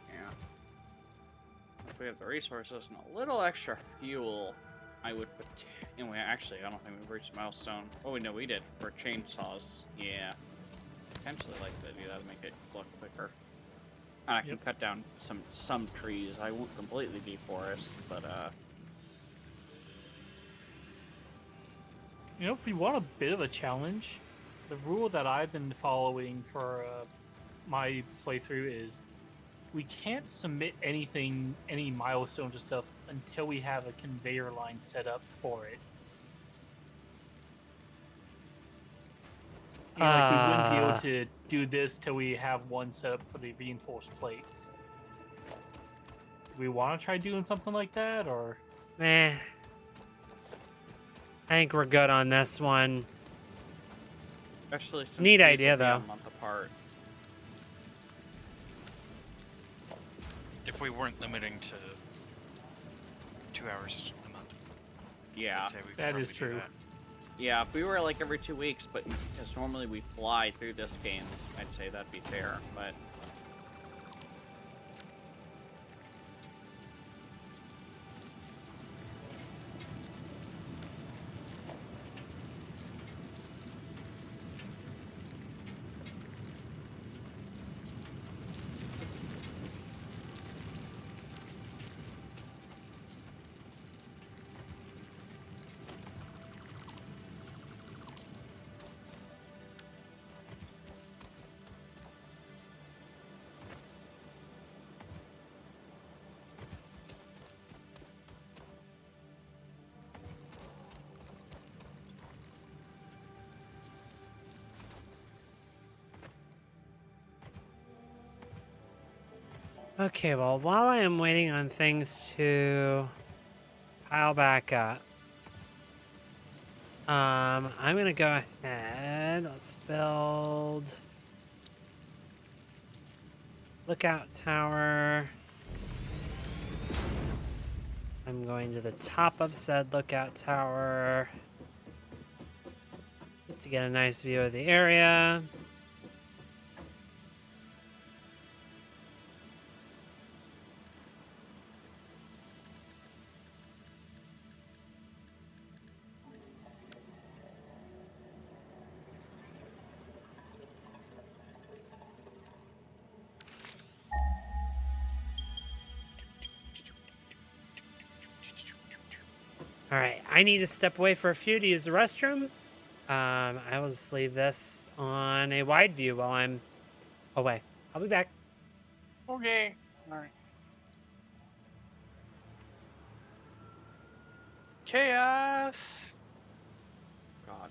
Yeah. If we have the resources and a little extra fuel, I would put. Anyway, actually, I don't think we've reached a milestone. Oh, no, we did. For chainsaws. Yeah. Potentially like to do that to make it look quicker. And I can cut down some trees. I won't completely deforest, but You know, if we want a bit of a challenge, the rule that I've been following for my playthrough is we can't submit anything, any milestones or stuff, until we have a conveyor line set up for it. You know, like we wouldn't be able to do this till we have one set up for the reinforced plates. we want to try doing something like that, or? Meh. I think we're good on this one. Especially since Neat these idea, will be a though. month apart. If we weren't limiting to 2 hours a month, Yeah. I'd say we could That probably is do true. that. Yeah, if we were like every 2 weeks, but because normally we fly through this game, I'd say that'd be fair, but... Okay, well, while I am waiting on things to pile back up, I'm gonna go ahead. Let's build lookout tower. I'm going to the top of said lookout tower just to get a nice view of the area. All right, I need to step away for a few to use the restroom. I will just leave this on a wide view while I'm away. I'll be back. Okay. Alright. Chaos. God.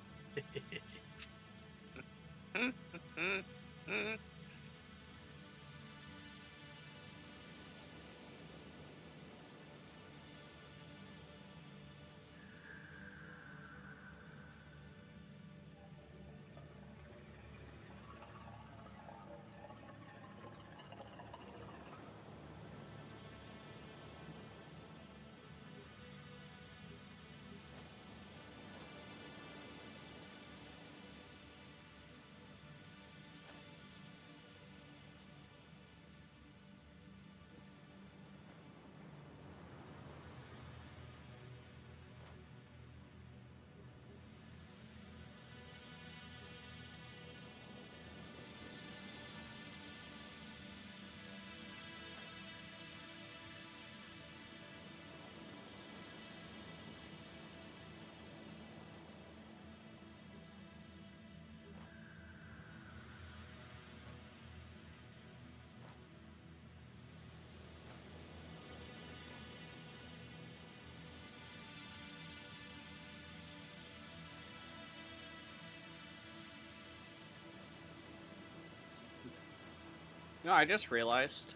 No, I just realized,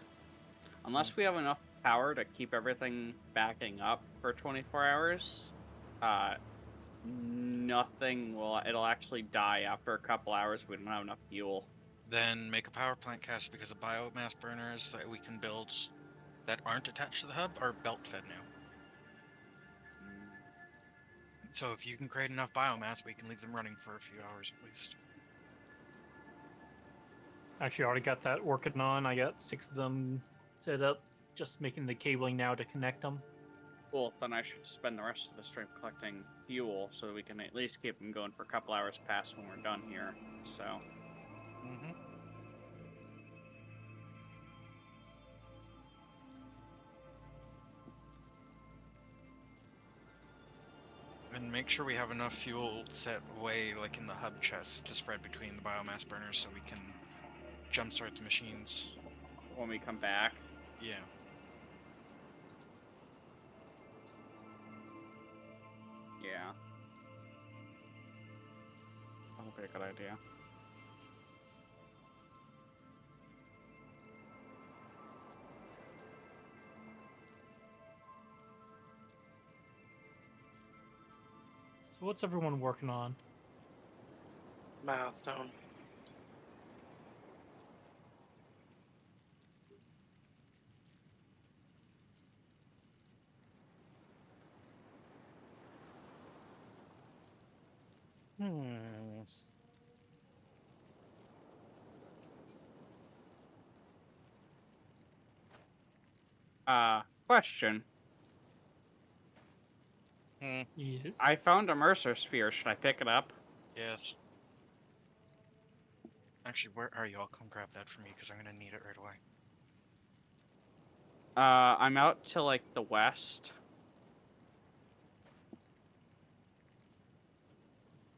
unless we have enough power to keep everything backing up for 24 hours, nothing will, it'll actually die after a couple hours. We don't have enough fuel. Then make a power plant cast because the biomass burners that we can build that aren't attached to the hub are belt fed now. So if you can create enough biomass, we can leave them running for a few hours at least. Actually, I already got that working on. I got 6 of them set up, just making the cabling now to connect them. Cool, then I should spend the rest of the stream collecting fuel so we can at least keep them going for a couple hours past when we're done here, so... Mm-hmm. And make sure we have enough fuel set away, like in the hub chest, to spread between the biomass burners so we can jumpstart the machines. When we come back. Yeah. Yeah. That'll be a good idea. What's everyone working on? Milestone. Hmm. Question. Yes. I found a Mercer sphere. Should I pick it up? Yes. Actually, where are you? I'll come grab that for me because I'm gonna need it right away. I'm out to like the west.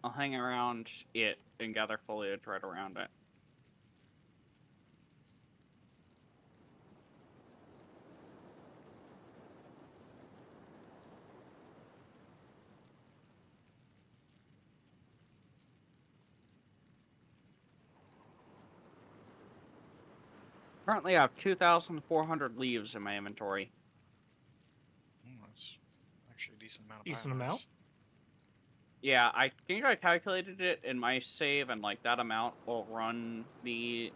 I'll hang around it and gather foliage right around it. Currently, I have 2,400 leaves in my inventory. That's actually a decent amount of Decent biomass. amount. Yeah, I think I calculated it in my save, and like that amount will run the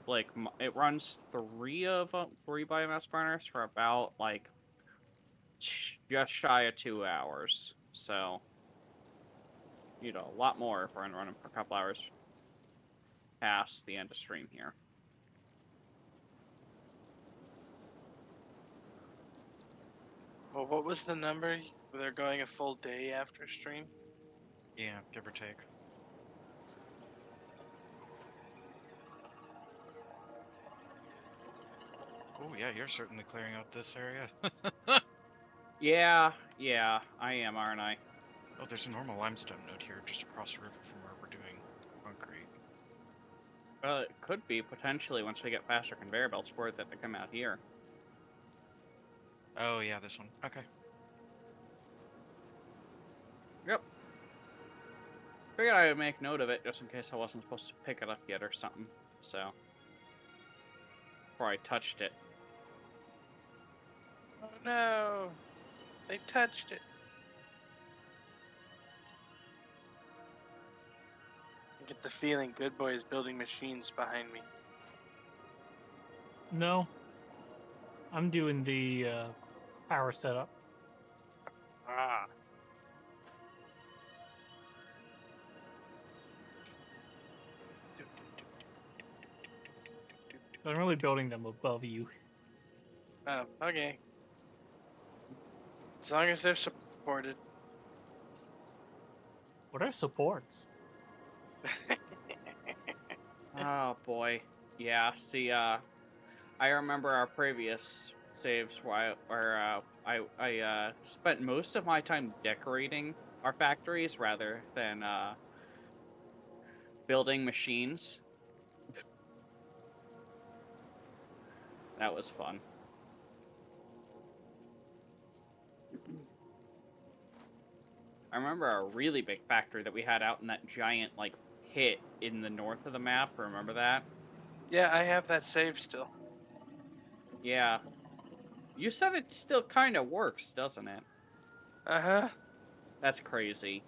like it runs three biomass burners for about like just shy of 2 hours. So, you know, a lot more if we're running for a couple hours past the end of stream here. Well, what was the number? They're going a full day after stream? Yeah, give or take. Oh yeah, you're certainly clearing out this area. Yeah, I am, aren't I? Oh, there's a normal limestone node here just across the river from where we're doing concrete. It could be potentially once we get faster conveyor belts for it that they come out here. Oh yeah, this one. Okay. Yep. Figured I would make note of it just in case I wasn't supposed to pick it up yet or something. So, before I touched it. Oh no! They touched it. I get the feeling Good Boy is building machines behind me. No. I'm doing the power setup. Ah. I'm really building them above you. Oh, okay. As long as they're supported. What are supports? Oh boy. Yeah, see, I remember our previous saves where I spent most of my time decorating our factories rather than building machines. That was fun. I remember a really big factory that we had out in that giant like pit in the north of the map. Remember that? Yeah, I have that save still. Yeah. You said it still kind of works, doesn't it? Uh-huh. That's crazy.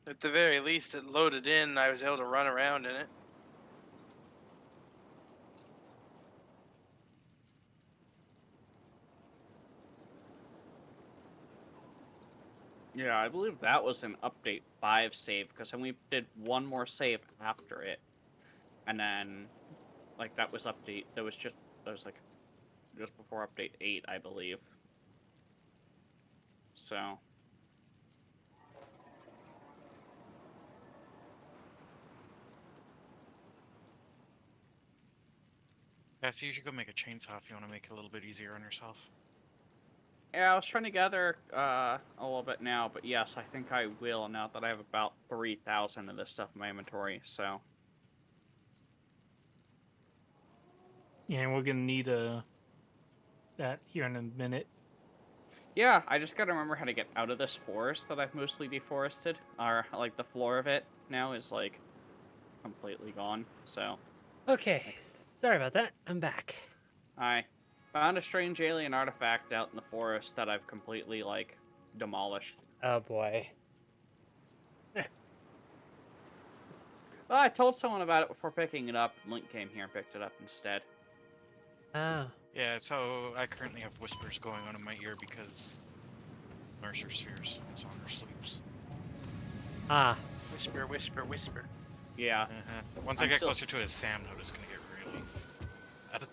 At the very least, it loaded in and I was able to run around in it. Yeah, I believe that was an update 5 save because then we did one more save after it. And then like that was like just before update 8, I believe. So, Yeah, so you should go make a chainsaw if you want to make it a little bit easier on yourself. yeah, I was trying to gather a little bit now, but yes, I think I will now that I have about 3,000 of this stuff in my inventory. So, Yeah, and we're gonna need that here in a minute. Yeah, I just gotta remember how to get out of this forest that I've mostly deforested. Or, like, the floor of it now is, like, completely gone, so... Okay, sorry about that. I'm back. I found a strange alien artifact out in the forest that I've completely, like, demolished. Oh boy. Well, I told someone about it before picking it up, and Link came here and picked it up instead. Oh. Yeah, so I currently have whispers going on in my ear because Mercer fears and Saunders sleeps. Ah. Whisper, whisper, whisper. Yeah. Once I get closer to it, Sam note is gonna get really...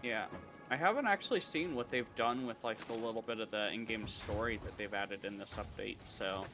Yeah. I haven't actually seen what they've done with, like, the little bit of the in-game story that they've added in this update, so...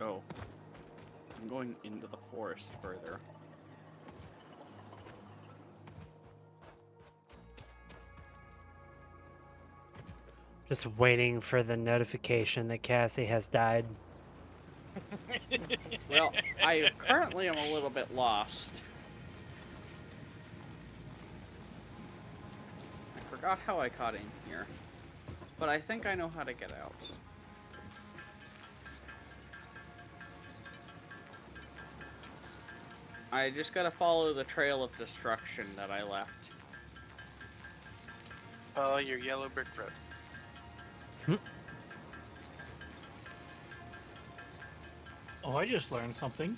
Oh. I'm going into the forest further. Just waiting for the notification that Cassie has died. Well, I currently am a little bit lost. I forgot how I got in here, but I think I know how to get out. I just gotta follow the trail of destruction that I left. Follow your yellow brick road. Oh, I just learned something.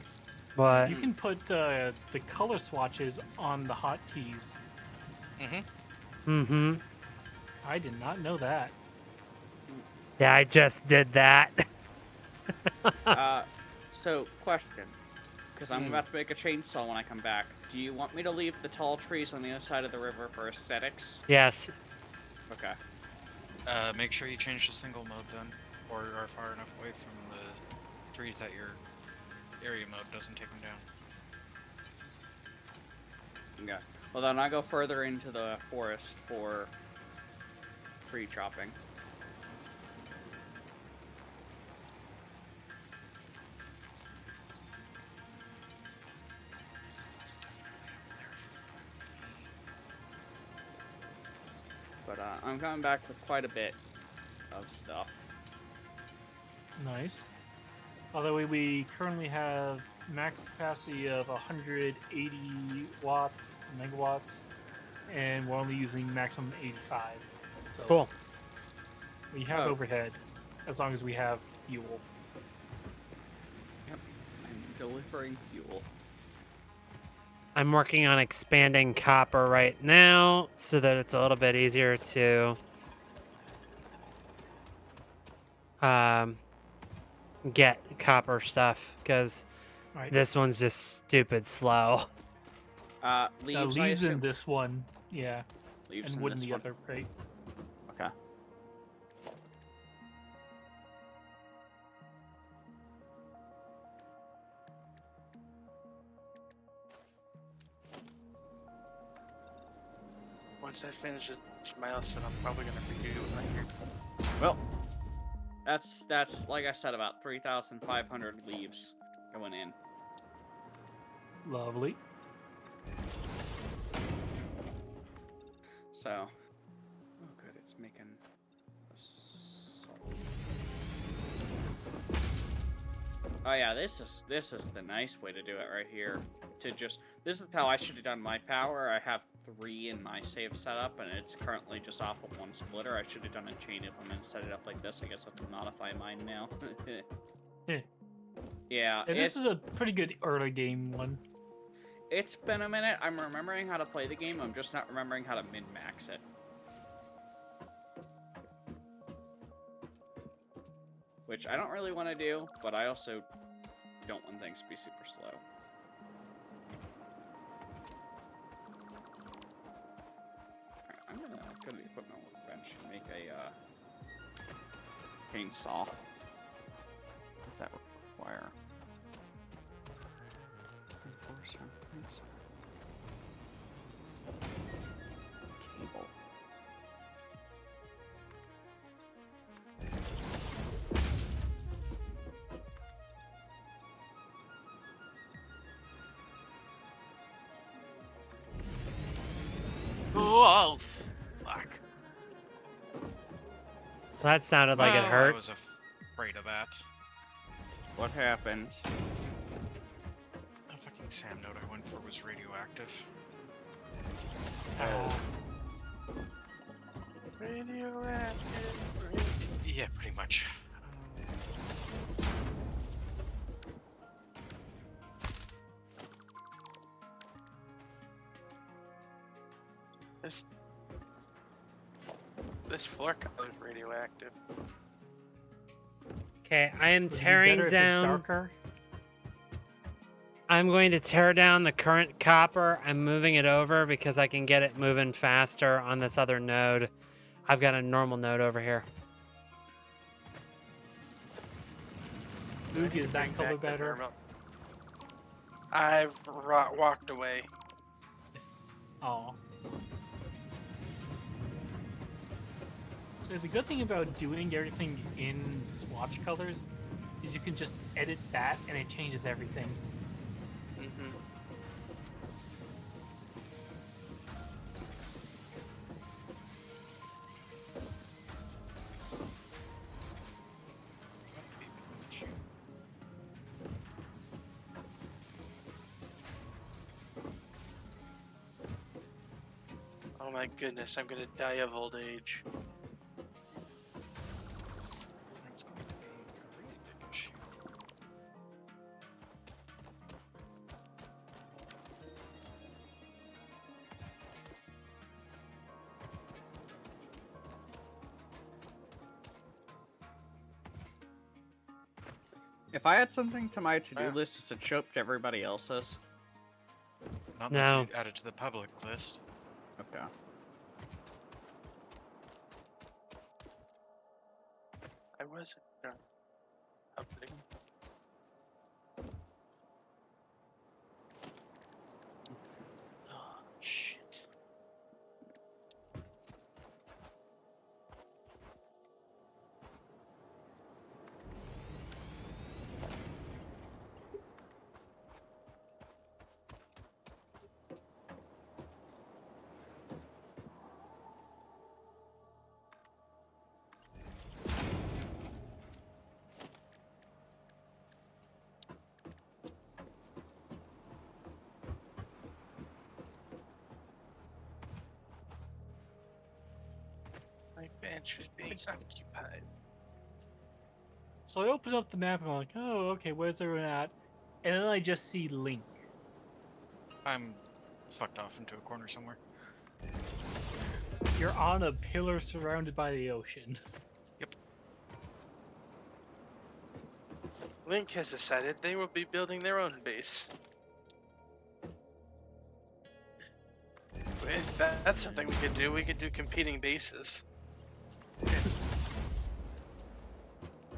What? You can put the color swatches on the hotkeys. Mm-hmm. I did not know that. Yeah, I just did that. So, question. Because I'm about to make a chainsaw when I come back. Do you want me to leave the tall trees on the other side of the river for aesthetics? Yes. Okay. Make sure you change to single mode then, or are far enough away from the trees that your area mode doesn't take them down. Okay. Well, then I go further into the forest for tree chopping. But I'm coming back with quite a bit of stuff. Nice. By the way, we currently have max capacity of 180 watts, megawatts, and we're only using maximum 85. So Cool. we have overhead as long as we have fuel. Yep. I'm delivering fuel. I'm working on expanding copper right now so that it's a little bit easier to get copper stuff, because Right. this one's just stupid slow. Leaves, I Leaves in assume? this one, yeah, Leaves and in wood in this the one. other crate. Okay. Once I finish this milestone, I'm probably gonna redo it right here. Well, That's like I said, about 3,500 leaves going in. Lovely. So, oh good, it's making a salt. Oh yeah, this is the nice way to do it right here. This is how I should have done my power. I have 3 in my save setup, and it's currently just off of 1 splitter. I should have done a chain implement and set it up like this. I guess I have to modify mine now. Yeah, This is a pretty good early game one. it's been a minute. I'm remembering how to play the game. I'm just not remembering how to min-max it. Which I don't really want to do, but I also don't want things to be super slow. Alright, I'm gonna go to the equipment workbench and make a chainsaw. What does that require? Reinforcer, cable. Oh, fuck. That sounded like it Oh, I hurt. was afraid of that. What happened? The fucking SAM node I went for was radioactive. Radioactive. Yeah, pretty much. This floor color is radioactive. Okay, I am Would it be tearing better if it's down. darker? I'm going to tear down the current copper. I'm moving it over because I can get it moving faster on this other node. I've got a normal node over here. Luke, is that Bring color back the better? thermal. I've walked away. Oh. So the good thing about doing everything in swatch colors is you can just edit that and it changes everything. Mm-hmm. Oh my goodness, I'm gonna die of old age. That's going to be a really big issue. If I add something to my to-do Yeah. list, does it show up to everybody else's? Not No. unless you add it to the public list. Okay. I wasn't done. Public. Oh, shit. My bench is being occupied. So I open up the map and I'm like, oh, okay, where's everyone at? And then I just see Link. I'm fucked off into a corner somewhere. You're on a pillar surrounded by the ocean. Link has decided they will be building their own base. If that's something we could do. We could do competing bases.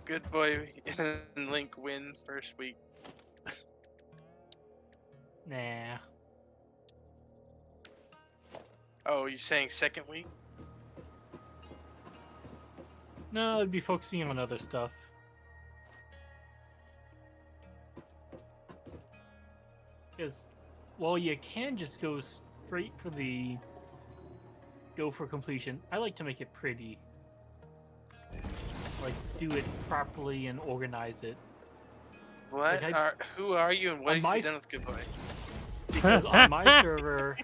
Good boy and Link win first week. Nah. Oh, you're saying second week? No, I'd be focusing on other stuff. Because, well, you can just go straight for the go for completion. I like to make it pretty. Like, do it properly and organize it. What who are you and what have you done with Good Boy? Because on my server,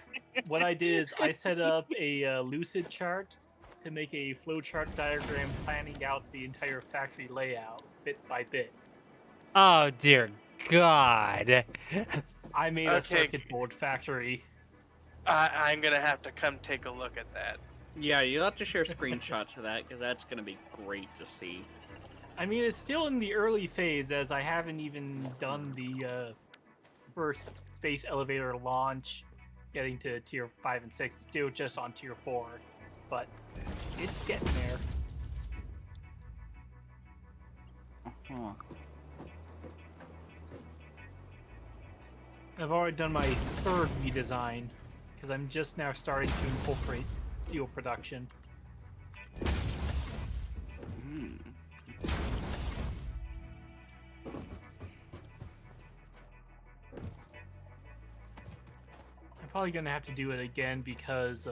what I did is I set up a lucid chart to make a flowchart diagram planning out the entire factory layout bit by bit. Oh dear God. I made a circuit board factory. I'm gonna have to come take a look at that. Yeah, you'll have to share screenshots of that because that's gonna be great to see. I mean, it's still in the early phase, as I haven't even done the first space elevator launch, getting to tier 5 and 6. Still just on tier 4, but it's getting there. Uh-huh. I've already done my third redesign, because I'm just now starting to incorporate steel production. I'm probably going to have to do it again because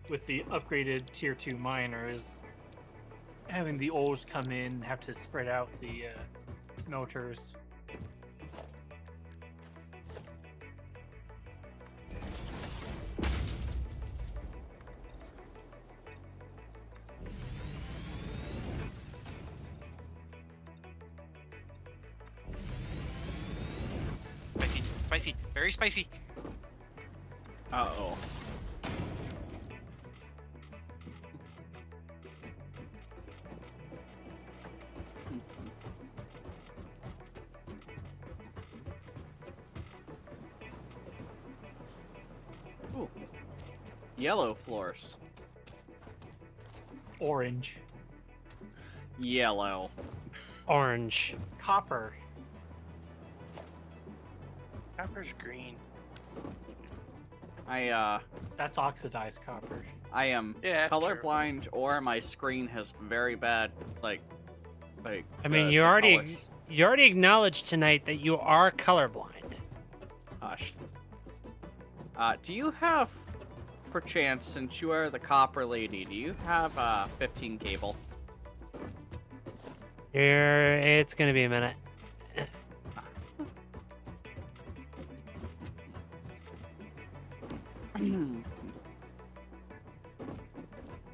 with the upgraded tier 2 miners, having the ores come in, have to spread out the smelters. Spicy, spicy, very spicy. Uh-oh. Ooh. Yellow floors. Orange. Yellow. Orange. Copper. Copper's green. That's oxidized copper. I am Yeah, colorblind, or my screen has very bad, like. I mean, the you already colors. you already acknowledged tonight that you are colorblind. Hush. Do you have, perchance, since you are the copper lady, do you have 15 cable? Here, it's gonna be a minute.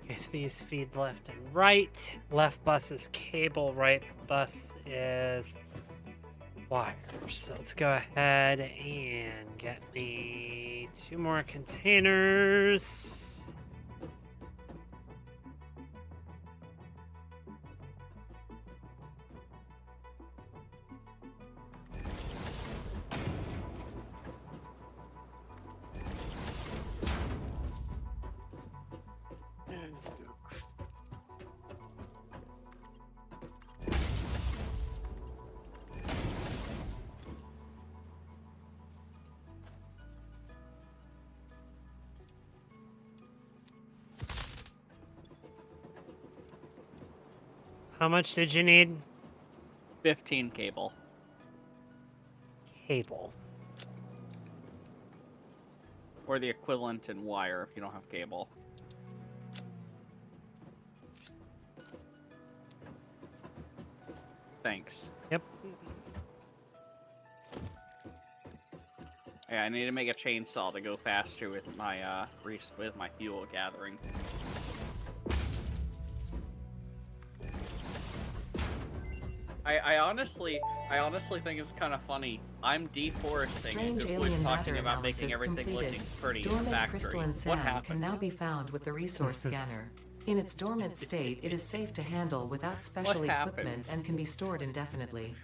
Okay, so these feed left and right. Left bus is cable, right bus is wire. So let's go ahead and get me 2 more containers. How much did you need? 15 cable. Cable. Or the equivalent in wire if you don't have cable. Thanks. Yep. Yeah, I need to make a chainsaw to go faster with my with my fuel gathering. I honestly think it's kind of funny. I'm deforesting Strange and alien was talking matter about making analysis everything completed. looking pretty in the Dormant factory. crystalline What sand happened? can now be found with the resource scanner. In its dormant state, it is safe to handle without special equipment happens? and can be stored indefinitely.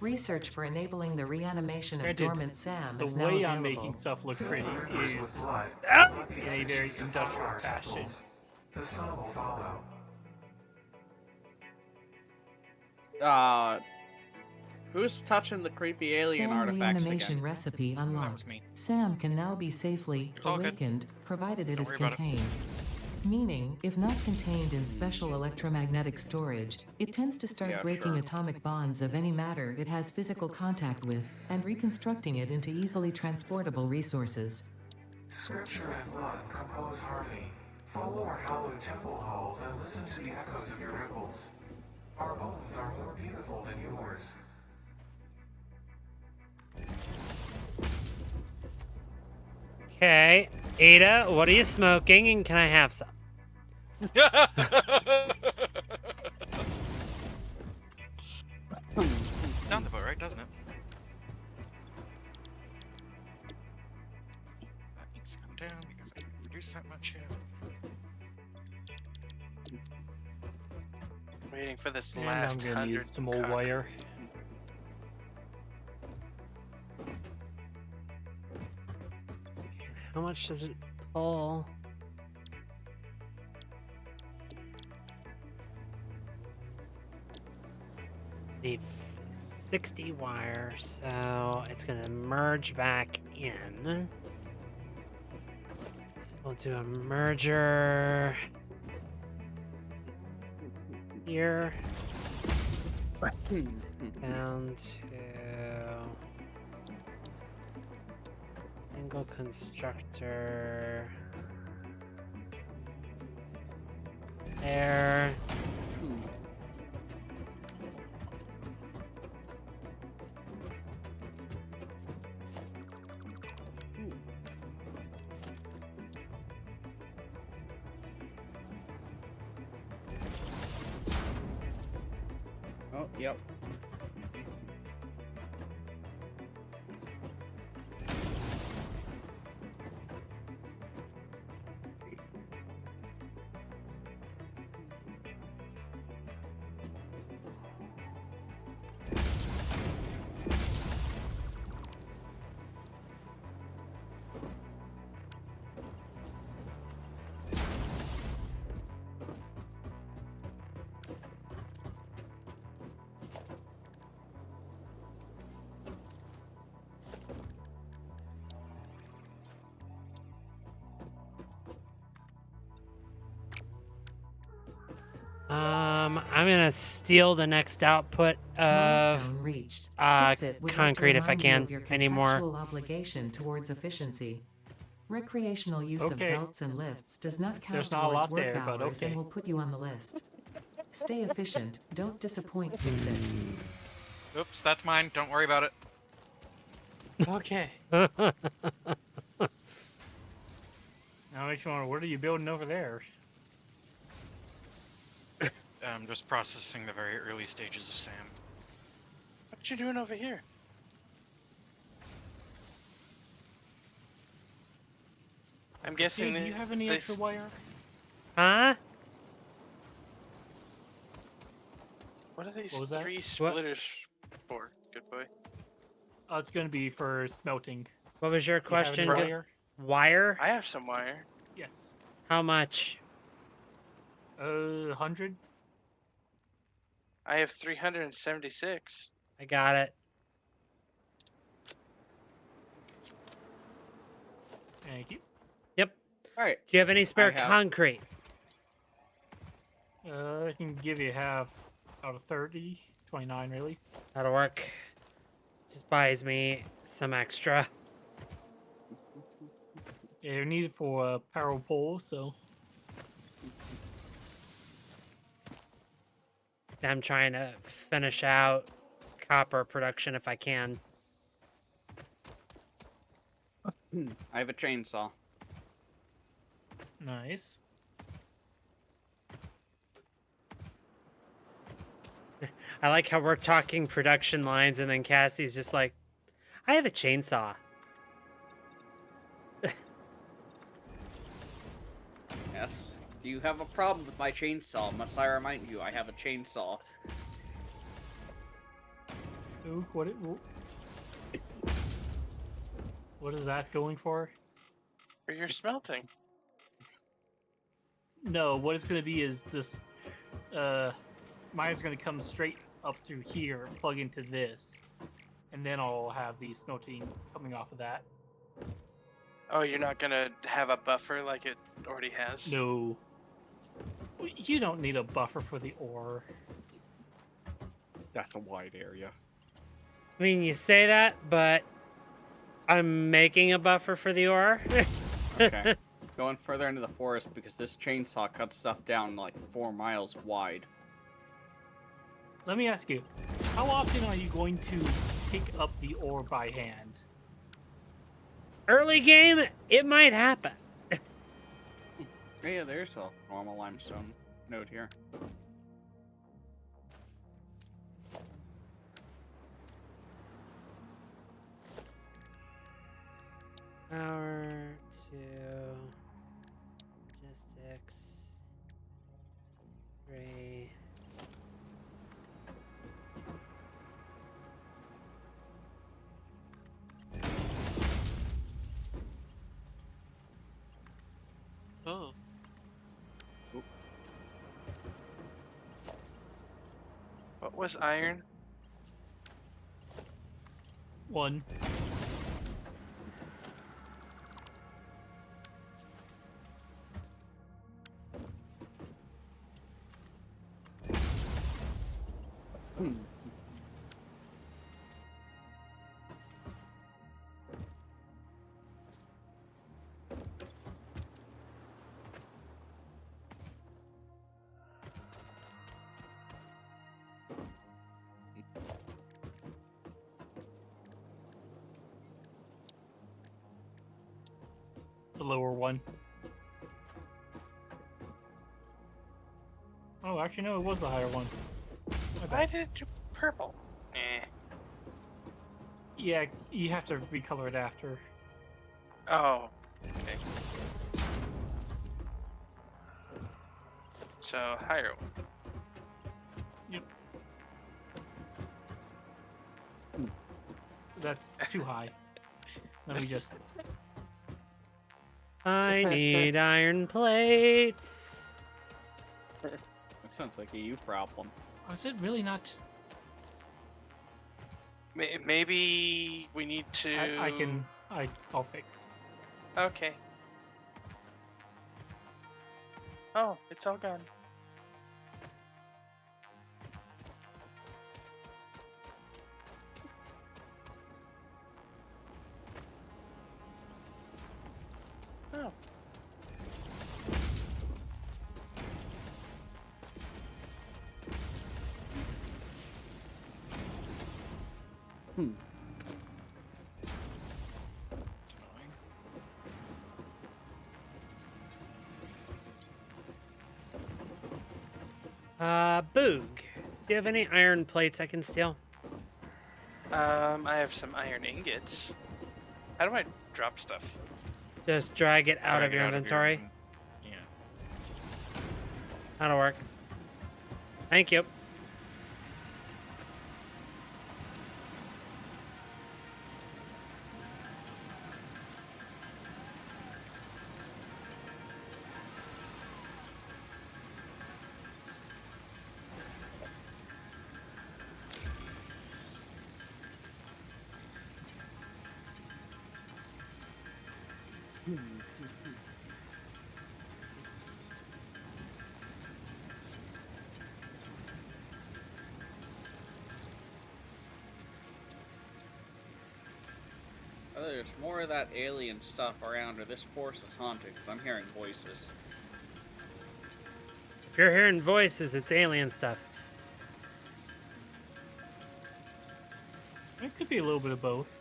Research for enabling the reanimation of Granted, dormant SAM The is now way I'm available. making stuff look pretty is in a very industrial fashion. The sun will follow. Who's touching the creepy alien SAM artifacts reanimation again? recipe That was unlocked. me. SAM can now be safely It's all good. awakened, provided it Don't is worry about it. contained. Meaning, if not contained in special electromagnetic storage, it tends to start Yeah, breaking sure. atomic bonds of any matter it has physical contact with, and reconstructing it into easily transportable resources. Scripture and blood compose harmony. Follow our hallowed temple halls and listen to the echoes of your ripples. Our bones are more beautiful than yours. Okay, Ada, what are you smoking, and can I have some? Sounds about right, doesn't it? That needs to come down because I can't reduce that much yet. Waiting for this And last I'm gonna need 100 some more concrete. wire. How much does it pull? Need 60 wire, so it's gonna merge back in. So we'll do a merger here down to single constructor there. Oh, yep. I'm gonna steal the next output of Milestone reached. Fix it would like to concrete if I remind you can of your anymore. contractual obligation towards efficiency. Recreational use of Okay. belts and lifts does not count There's not a towards lot work there, but hours okay. and will put you on the list. Stay efficient. Don't disappoint. Fix it. Oops, that's mine. Don't worry about it. Okay. Now, which one? What are you building over there? I'm just processing the very early stages of Sam. What you doing over here? I'm guessing. Do you have any extra wire? Huh? What are these What was that? three splitters for? Good boy. Oh, it's gonna be for smelting. What was your Do you have question? any Go- wire? Wire? I have some wire. Yes. How much? 100. I have 376. I got it. Thank you. Yep. All right. Do you have any spare have- concrete? I can give you half out of 30. 29, really. That'll work. Just buys me some extra. Yeah, you need it for a power pole, so. I'm trying to finish out copper production if I can. I have a chainsaw. Nice. I like how we're talking production lines and then Cassie's just like, I have a chainsaw. Yes. Do you have a problem with my chainsaw? Must I remind you, I have a chainsaw. Ooh, what is that going for? For your smelting. No, what it's gonna be is this. Mine's gonna come straight up through here, plug into this, and then I'll have the smelting coming off of that. Oh, you're not gonna have a buffer like it already has? No, You don't need a buffer for the ore. That's a wide area. I mean, you say that, but I'm making a buffer for the ore. Okay. Going further into the forest because this chainsaw cuts stuff down like 4 miles wide. Let me ask you, how often are you going to pick up the ore by hand? Early game, it might happen. Yeah, there's a normal limestone node here. Power to logistics 3. Oh. What was iron? 1. The lower one. Oh, actually, no, it was the higher one. My Why bad. did it do purple? Nah. Yeah, you have to recolor it after. Oh. Okay. So, higher one. That's too high. Let me just. I need iron plates. That sounds like a you problem. Was it really not just. Maybe we need to... I'll fix. Okay. Oh, it's all gone. Oh. It's annoying. Boog. Do you have any iron plates I can steal? I have some iron ingots. How do I drop stuff? Just drag it out Drag of it your inventory. Yeah. That'll work. Thank you. There's more of that alien stuff around, or this forest is haunted, 'cause I'm hearing voices. If you're hearing voices, it's alien stuff. It could be a little bit of both.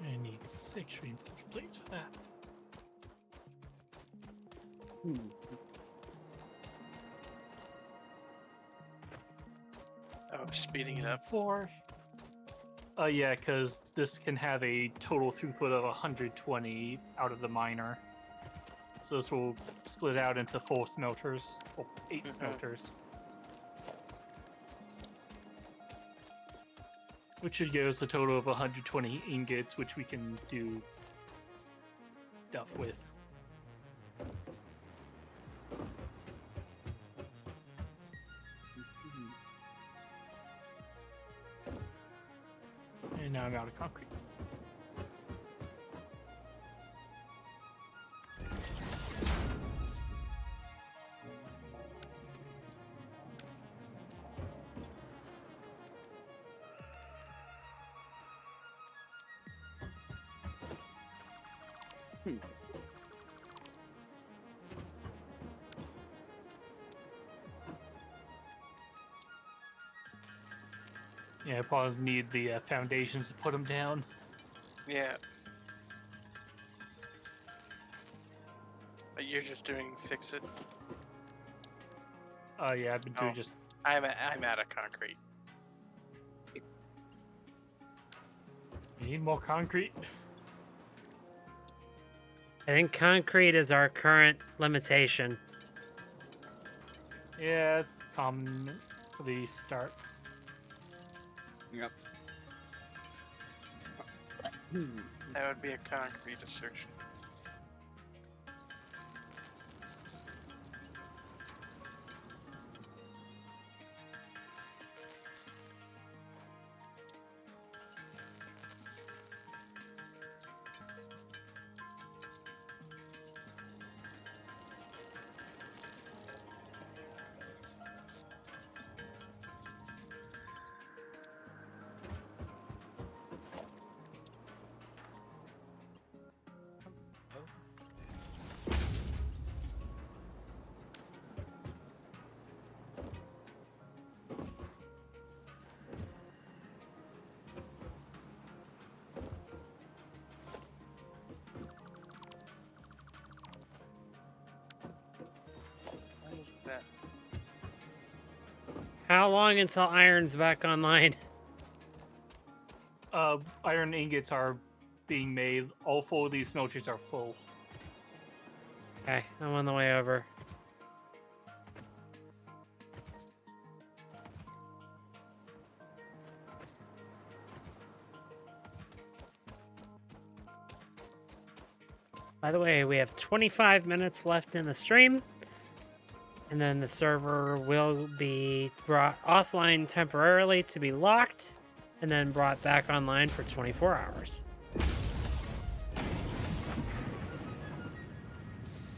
I need 6 reinforced plates for that. Oh, speeding it up. 4. Yeah, because this can have a total throughput of 120 out of the miner. So this will split out into 4 smelters, or 8 smelters. Which should give us a total of 120 ingots, which we can do stuff with. And now I'm out of concrete. Yeah, I probably need the foundations to put them down. Yeah. But you're just doing fix it. Yeah, I've been doing Oh. just... I'm out of concrete. We need more concrete. I think concrete is our current limitation. Yeah, it's common for the start. Yep. That would be a concrete assertion. What is that? How long until iron's back online? Iron ingots are being made. All 4 of these smelters are full. Okay, I'm on the way over. By the way, we have 25 minutes left in the stream, and then the server will be brought offline temporarily to be locked, and then brought back online for 24 hours.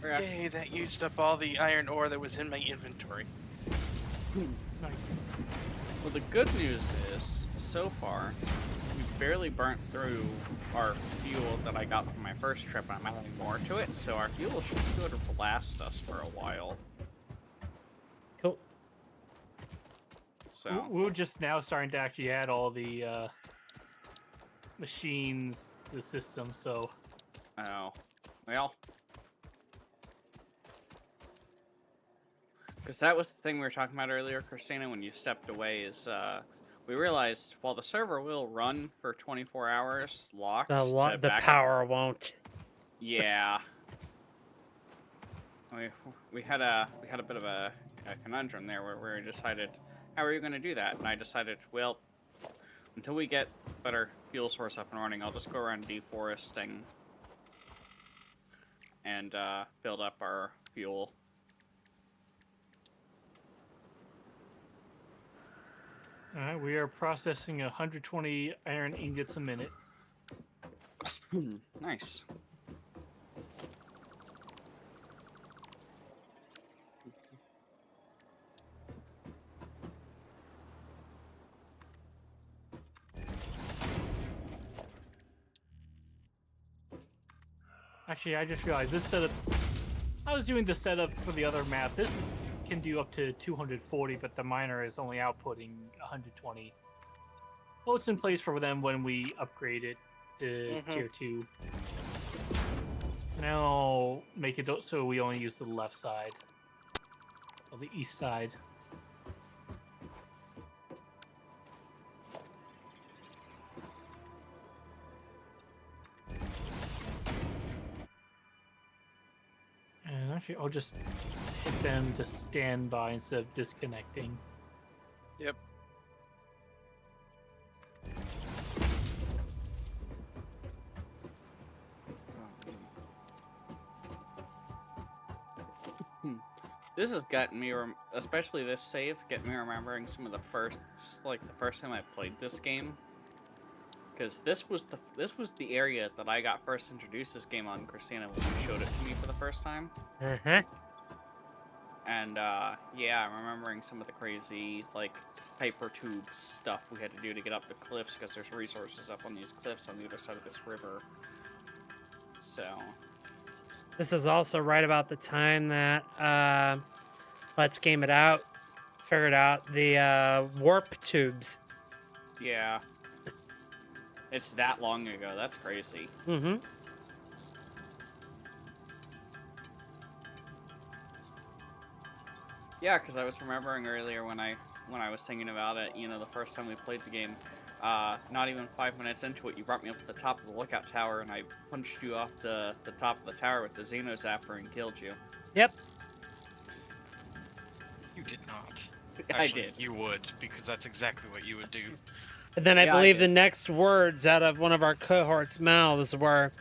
Yay, that used up all the iron ore that was in my inventory. Nice. Well, the good news is, so far, we barely burnt through our fuel that I got from my first trip, and I'm adding more to it, so our fuel should last us for a while. Cool. So, We're just now starting to actually add all the machines to the system, so... oh, well... Because that was the thing we were talking about earlier, Christina, when you stepped away, is we realized while the server will run for 24 hours locked, The power won't. Yeah. We had a bit of a conundrum there where we decided, how are you going to do that? And I decided, well, until we get better fuel source up and running, I'll just go around deforesting and build up our fuel. Alright, we are processing 120 iron ingots a minute. Nice. Actually, I just realized this setup... I was doing the setup for the other map. This can do up to 240, but the miner is only outputting 120. Well, it's in place for them when we upgrade it to tier 2. Now I'll make it so we only use the left side. Or the east side. Actually, I'll just hit them to stand by instead of disconnecting. Yep. This has gotten me, especially this save, get me remembering some of the first time I played this game. Because this was the area that I got first introduced this game on, Christina, when you showed it to me for the first time. Uh-huh. And yeah, I'm remembering some of the crazy hyper tube stuff we had to do to get up the cliffs, because there's resources up on these cliffs on the other side of this river. So This is also right about the time that Let's Game It Out figured out the warp tubes. yeah, it's that long ago. That's crazy. Mm-hmm. Yeah, because I was remembering earlier when I was thinking about it, the first time we played the game, not even 5 minutes into it, you brought me up to the top of the lookout tower, and I punched you off the top of the tower with the Xeno Zapper and killed you. Yep. You did not. I Actually, did. You would, because that's exactly what you would do. And then I Yeah, I believe the did. next words out of one of our cohorts' mouths were,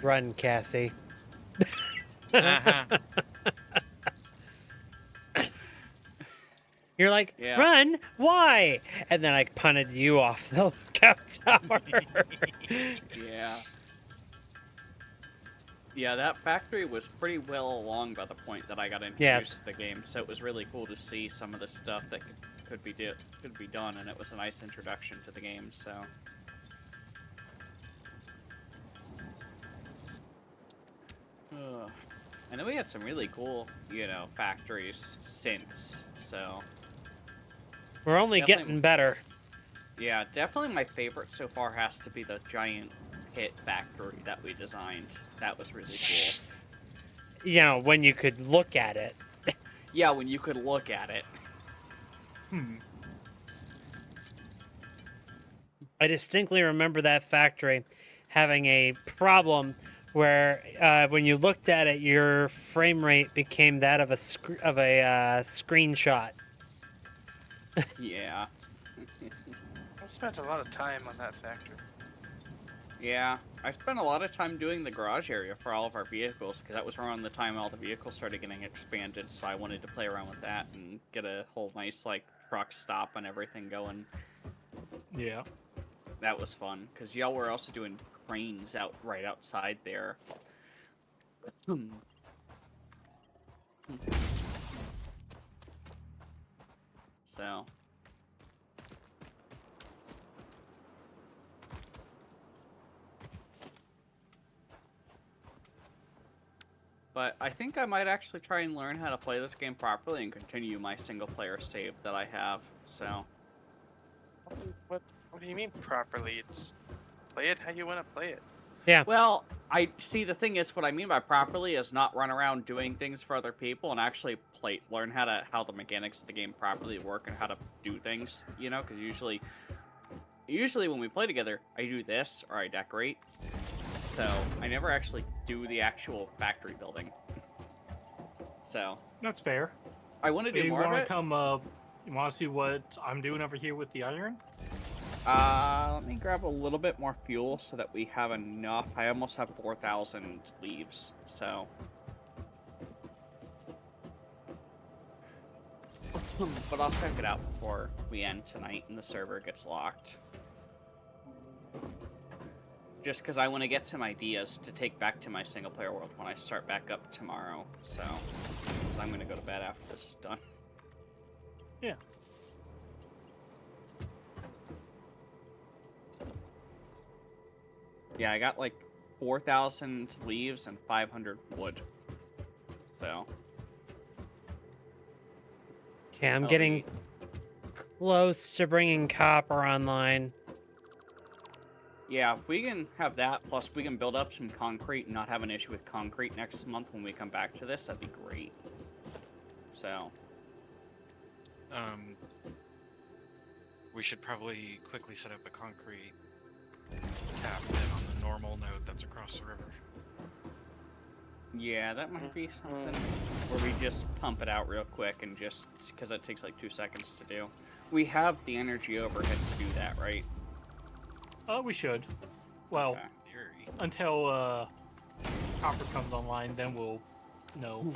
"Run, Cassie." Uh-huh. You're like, Yeah. "Run? Why?" And then I punted you off the lookout tower. Yeah. Yeah, that factory was pretty well along by the point that I got introduced Yes. to the game, so it was really cool to see some of the stuff that could be done, and it was a nice introduction to the game. So. And then we had some really cool, factories since. So. We're only Definitely- getting better. Yeah, definitely my favorite so far has to be the giant pit factory that we designed. That was really cool. When you could look at it. Yeah, when you could look at it. I distinctly remember that factory having a problem where when you looked at it, your frame rate became that of a screenshot. Yeah. I spent a lot of time on that factory. Yeah, I spent a lot of time doing the garage area for all of our vehicles, because that was around the time all the vehicles started getting expanded, so I wanted to play around with that and get a whole nice, truck stop and everything going. Yeah. That was fun, because y'all were also doing cranes right outside there. So... But I think I might actually try and learn how to play this game properly and continue my single-player save that I have, so... What do you mean properly? It's play it how you want to play it. Yeah. Well, I see, the thing is, what I mean by properly is not run around doing things for other people and actually learn how the mechanics of the game properly work and how to do things, because usually when we play together, I do this, or I decorate. So, I never actually do the actual factory building. So... That's fair. I want to do You more of want it. to come, you want to see what I'm doing over here with the iron? Let me grab a little bit more fuel so that we have enough. I almost have 4,000 leaves, so... But I'll check it out before we end tonight and the server gets locked. Just because I want to get some ideas to take back to my single-player world when I start back up tomorrow, so... I'm going to go to bed after this is done. Yeah. Yeah, I got 4,000 leaves and 500 wood. So... Okay, I'm getting close to bringing copper online. Yeah, if we can have that, plus we can build up some concrete and not have an issue with concrete next month when we come back to this, that'd be great. So... We should probably quickly set up a concrete tap then on the normal node that's across the river. Yeah, that might be something. Where we just pump it out real quick and just because it takes like 2 seconds to do. We have the energy overhead to do that, right? We should. Well, Okay. Theory. until copper comes online, then we'll know.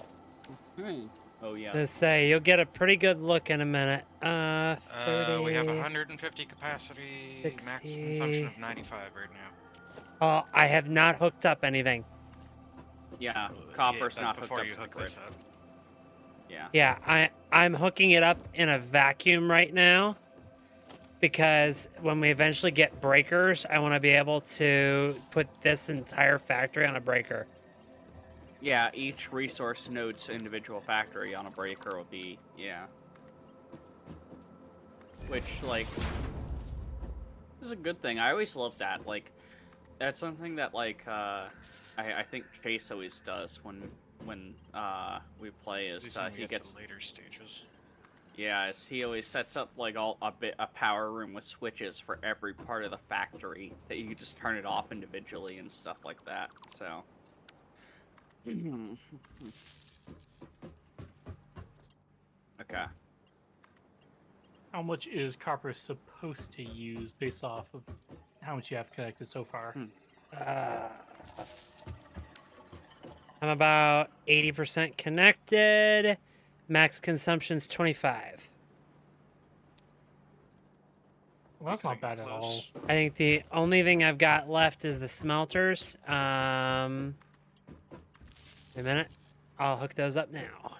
Oh yeah. To say, you'll get a pretty good look in a minute. 30. We have 150 capacity, max 60. consumption of 95 right now. Oh, I have not hooked up anything. Yeah, Yeah, copper's that's not hooked before up you to the hook grid. this up. Yeah. Yeah, I'm hooking it up in a vacuum right now because when we eventually get breakers, I want to be able to put this entire factory on a breaker. Yeah, each resource node's individual factory on a breaker will be, yeah. Which, like, is a good thing. I always love that. Like, that's something that, like, I think Chase always does when we play At is, least when we he get gets... to later stages. Yeah, is he always sets up, like, a power room with switches for every part of the factory that you can just turn it off individually and stuff like that, so... Okay. How much is copper supposed to use based off of how much you have connected so far? I'm about 80% connected. Max consumption's 25. Well, that's not bad at all. Close. I think the only thing I've got left is the smelters. Wait a minute. I'll hook those up now.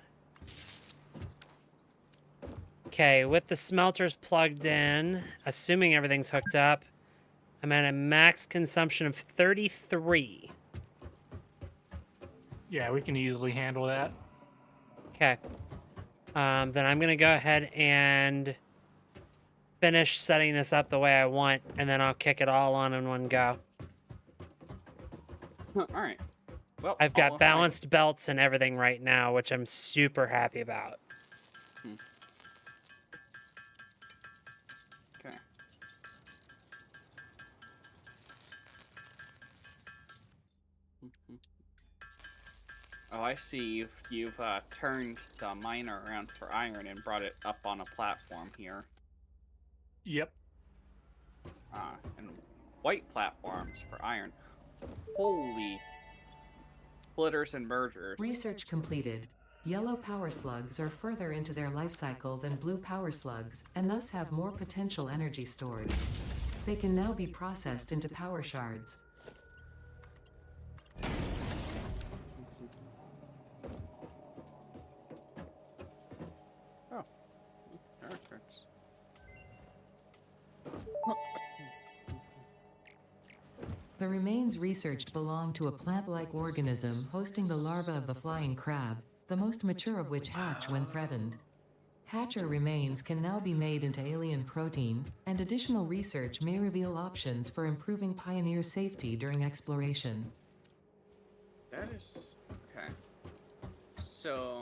Okay, with the smelters plugged in, assuming everything's hooked up, I'm at a max consumption of 33. Yeah, we can easily handle that. Okay. Then I'm going to go ahead and finish setting this up the way I want, and then I'll kick it all on in one go. Alright. Well, I've got balanced belts and everything right now, which I'm super happy about. Okay. Oh, I see. You've turned the miner around for iron and brought it up on a platform here. Yep. And white platforms for iron. Holy splitters and mergers. Research completed. Yellow power slugs are further into their life cycle than blue power slugs, and thus have more potential energy stored. They can now be processed into power shards. Oh. Mergers. The remains researched belong to a plant-like organism hosting the larva of the flying crab, the most mature of which hatch when threatened. Hatcher remains can now be made into alien protein, and additional research may reveal options for improving Pioneer safety during exploration. That is... okay. So...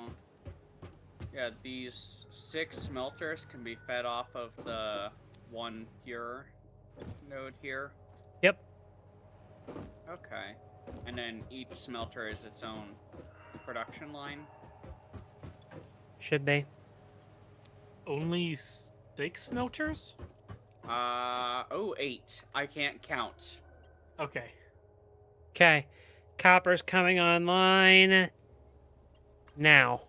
yeah, these 6 smelters can be fed off of the one pure node here. Yep. Okay. And then each smelter is its own production line? Should be. Only 6 smelters? 8. I can't count. Okay. Okay. Copper's coming online now.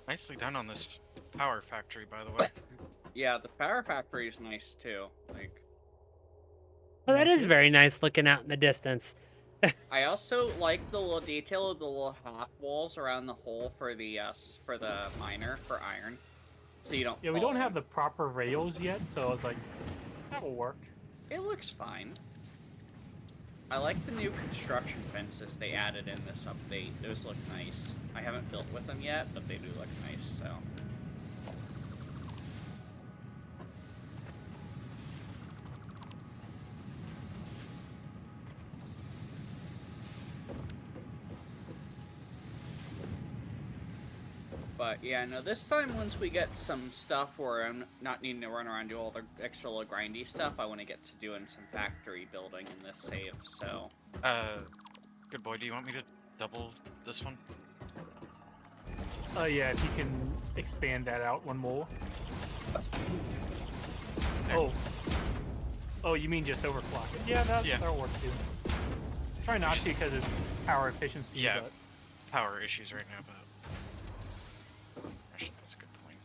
Nicely done on this power factory, by the way. Yeah, the power factory is nice too. Like, Well, that Thank is you. very nice looking out in the distance. I also like the little detail of the little half walls around the hole for the miner for iron, so you don't. Yeah, we fall don't in. have the proper rails yet, so I was like, that will work. It looks fine. I like the new construction fences they added in this update. Those look nice. I haven't built with them yet, but they do look nice. So. But yeah, no, this time once we get some stuff where I'm not needing to run around and do all the extra little grindy stuff, I want to get to doing some factory building in this save, so... Good boy. Do you want me to double this one? Yeah, if you can expand that out one more. There. Oh. Oh, you mean just overclock it? Yeah, that'll work too. Try not to because of power efficiency. Yeah. But... Power issues right now, but actually, that's a good point.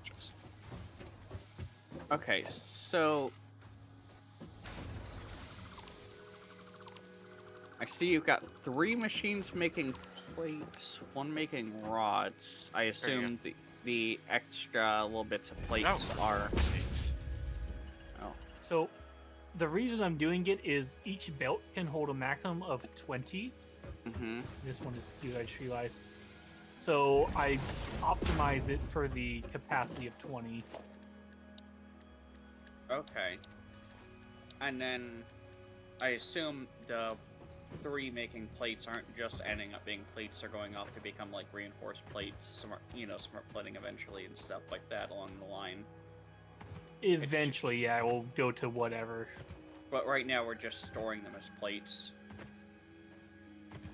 Just... Okay, so I see you've got 3 machines making plates, 1 making rods. I assume the extra little bits of plates are. Oh. So, the reason I'm doing it is each belt can hold a maximum of 20. Mm-hmm. This one is you guys realize. So I optimize it for the capacity of 20. Okay. And then I assume the 3 making plates aren't just ending up being plates; they're going off to become like reinforced plates, smart plating eventually and stuff like that along the line. Eventually, yeah, we'll go to whatever. But right now we're just storing them as plates.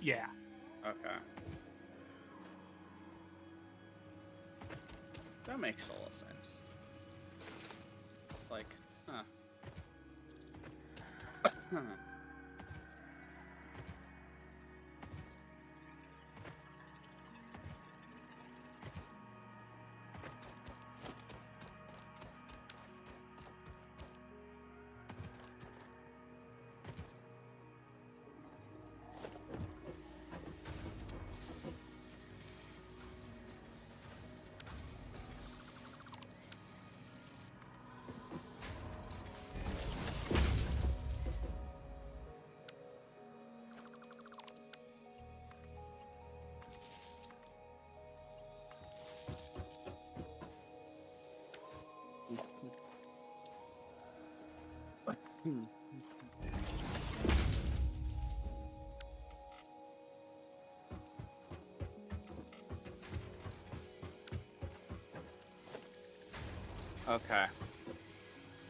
Yeah. Okay. That makes a lot of sense. Like, huh. Okay.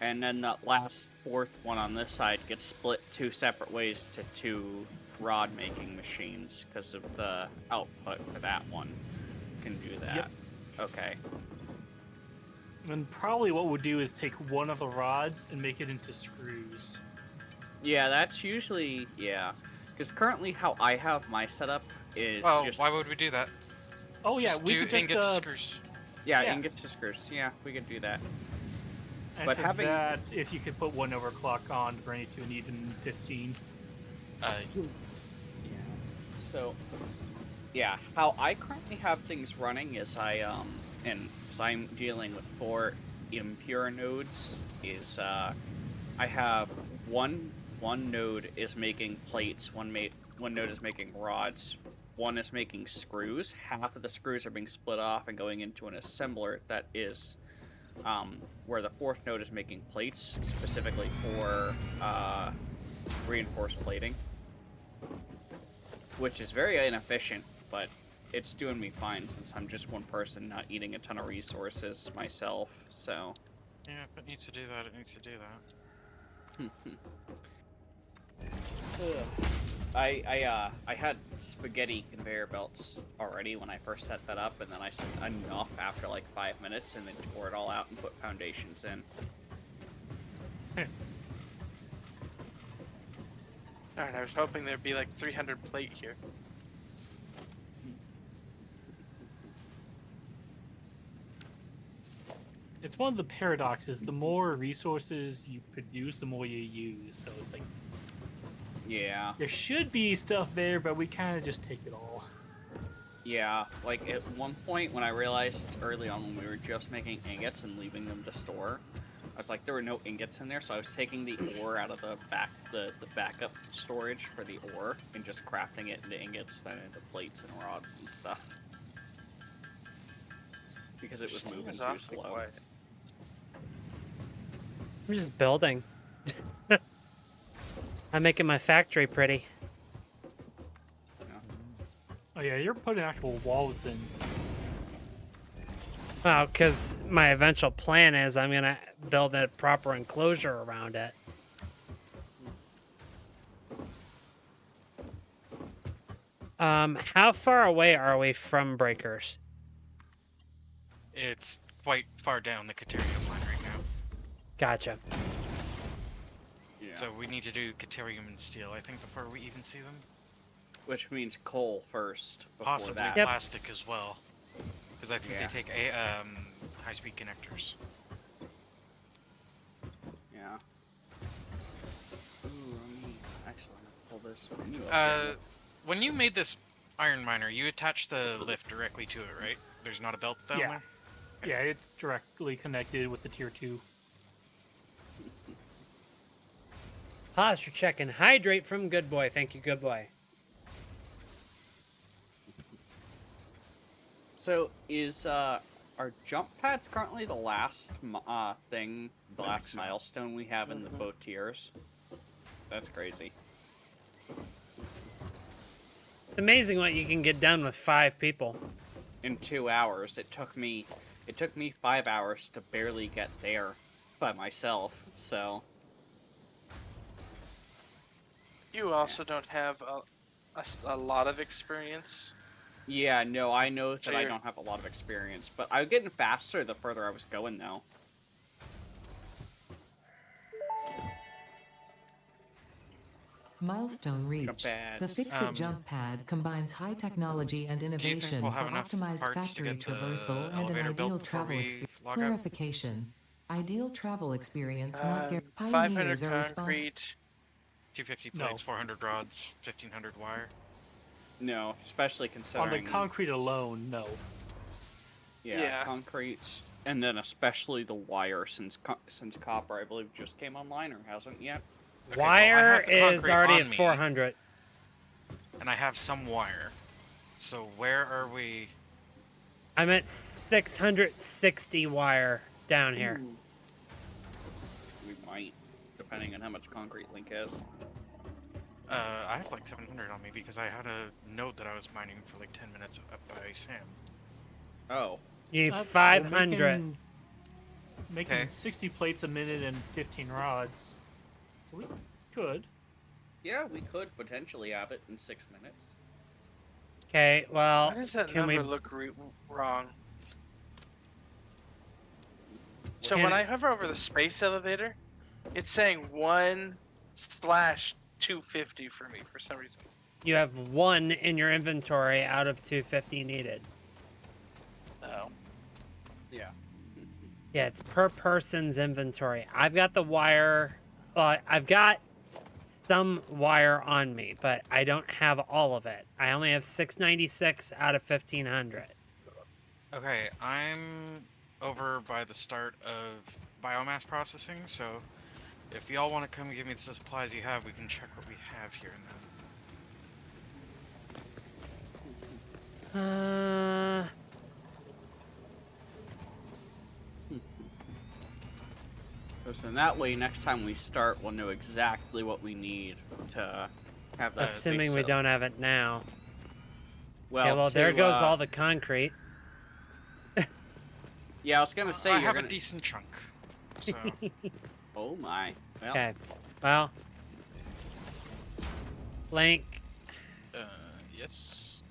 And then that last 4th one on this side gets split 2 separate ways to 2 rod making machines because of the output for that one. Can do that. Yep. Okay. And probably what we'll do is take one of the rods and make it into screws. Yeah, that's usually, yeah. Because currently how I have my setup is just... why would we do that? Oh yeah, Just we do could just ingot to screws. Yeah, yeah. ingots to screws. Yeah, we could do that. And But for having... that, if you could put 1 overclock on to bring it to an even 15. Yeah. So, yeah, how I currently have things running is and because I'm dealing with 4 impure nodes, is I have one node is making plates, one node is making rods, one is making screws. Half of the screws are being split off and going into an assembler that is where the 4th node is making plates specifically for reinforced plating, which is very inefficient, but it's doing me fine since I'm just one person not eating a ton of resources myself, so... Yeah, if it needs to do that, it needs to do that. I had spaghetti conveyor belts already when I first set that up, and then I set enough after like 5 minutes and then tore it all out and put foundations in. Alright, I was hoping there'd be like 300 plate here. It's one of the paradoxes. The more resources you produce, the more you use. So it's like... Yeah. There should be stuff there, but we kind of just take it all. Yeah, like at one point when I realized early on when we were just making ingots and leaving them to store, I was like, there were no ingots in there, so I was taking the ore out of the backup storage for the ore and just crafting it into ingots, then into plates and rods and stuff. Because it was moving too slow. Quiet. I'm just building. I'm making my factory pretty. Oh yeah, you're putting actual walls in. Well, because my eventual plan is I'm going to build a proper enclosure around it. How far away are we from breakers? It's quite far down the Caterium line right now. Gotcha. Yeah. So we need to do Caterium and steel, I think, before we even see them. Which means coal first. Before Possibly that. Yep. plastic as well. Because I think Yeah. they take high-speed connectors. Yeah. Ooh, let me actually pull this menu up here. When you made this iron miner, you attached the lift directly to it, right? There's not a belt down Yeah. there? Yeah, it's directly connected with the tier 2. Posture check and hydrate from Good Boy. Thank you, Good Boy. So is our jump pads currently the last thing, the I last think so. milestone we have in the both tiers? That's crazy. It's amazing what you can get done with 5 people. In 2 hours, it took me 5 hours to barely get there by myself. So You also don't have a lot of experience. yeah, no, I know So that I you're- don't have a lot of experience, but I was getting faster the further I was going though. Milestone reached. pad. The Fix-It jump pad combines high technology and Do you think innovation we'll for have enough optimized parts to factory get the traversal and an elevator built ideal before travel we experience. log out? Clarification. Ideal travel experience not guaranteed. 500 Pioneers are responsible. concrete. 250 No. plates, 400 rods, 1500 wire. No, especially On considering the concrete alone, no. Yeah. concrete, and then especially the wire since copper I believe just came online or hasn't yet. Okay, well, I Wire have the is concrete already on at me. 400. And I have some wire. So where are we? I'm at 660 wire down here. Ooh. We might, depending on how much concrete Link has. I have like 700 on me because I had a note that I was mining for like 10 minutes up by Sam. Oh, You need Well, 500. Making Okay. 60 plates a minute and 15 rods. We could. yeah, we could potentially have it in 6 minutes. Okay, well, Why does that can number we? look wrong? So Can when it- I hover over the space elevator, it's saying 1/250 for me for some reason. You have 1 in your inventory out of 250 needed. Oh. Yeah. Yeah, it's per person's inventory. I've got the wire. I've got some wire on me, but I don't have all of it. I only have 696 out of 1500. Okay, I'm over by the start of biomass processing, so if y'all want to come give me the supplies you have, we can check what we have here and then. So in that way, next time we start, we'll know exactly what we need to have that. Assuming we don't have it now. Well, Okay, well, there to, goes all the concrete. Yeah, I was gonna say I you're have gonna. a decent chunk. So Oh my. Well, Okay, well, Link, yes.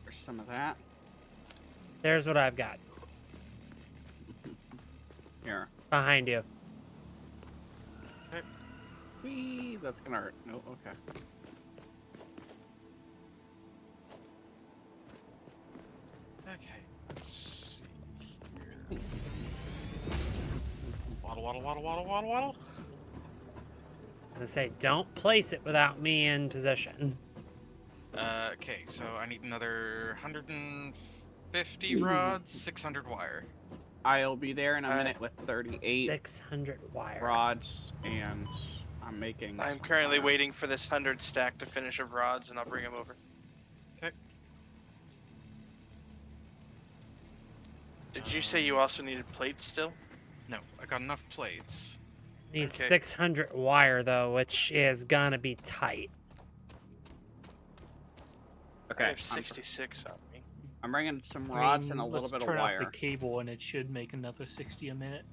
there's some of that. there's what I've got Here. behind you. Whee, that's gonna hurt. No, okay. Okay, let's see here. Waddle, waddle, waddle, waddle, waddle, waddle. I was gonna say, don't place it without me in position. Okay, so I need another 150 rods, 600 wire. I'll be there in a Alright. minute with 38 600 wire. rods, and I'm making. I'm currently waiting for this 100 stack to finish of rods, and I'll bring them over. Okay. Did you say you also needed plates still? No, I got enough plates. Need Okay. 600 wire though, which is gonna be tight. I Okay, have 66 on me. I'm bringing some I rods mean, and a little let's bit of turn off wire. the cable and it should make another 60 a minute.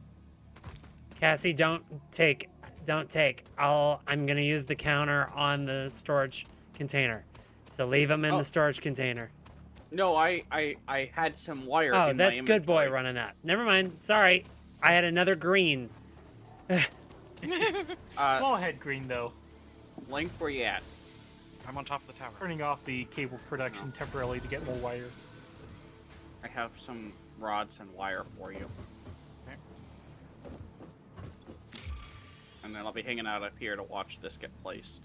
Cassie, don't take. I'm gonna use the counter on the storage container. So leave them in Oh. the storage container. No, I had some wire Oh, in that's my good boy inventory. running up. Never mind. Sorry. I had another green. Small head green though. Link, where you at? I'm on top of the tower. Turning off the cable production temporarily to get more wire. I have some rods and wire for you. Okay. And then I'll be hanging out up here to watch this get placed.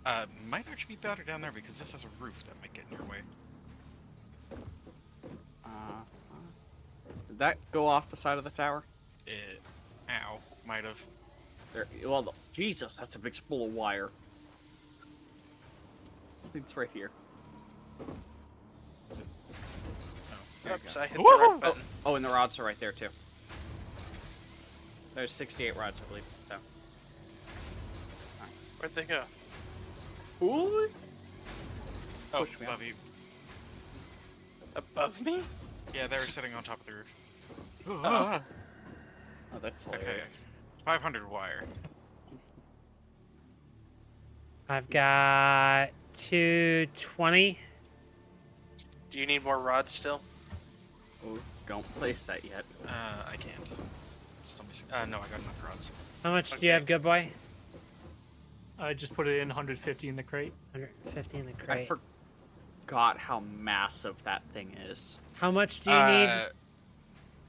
Might actually be better down there because this has a roof that might get in your way. Did that go off the side of the tower? Ow, might have. There. Well, Jesus, that's a big spool of wire. I think it's right here. Oh. There you Oops, go. I hit the right button. Oh, and the rods are right there too. There's 68 rods, I believe. So. Where'd they go? Ooh. Oh, Push me up. Above you. above me? Yeah, they were sitting on top of the roof. Oh, that's hilarious. Okay. 500 wire. I've got 220. Do you need more rods still? Oh, don't place that yet. I can't. Just let me see. No, I got enough rods. How much do you have, good boy? I just put it in 150 in the crate. 150 in the I crate. forgot how massive that thing is. How much do you need?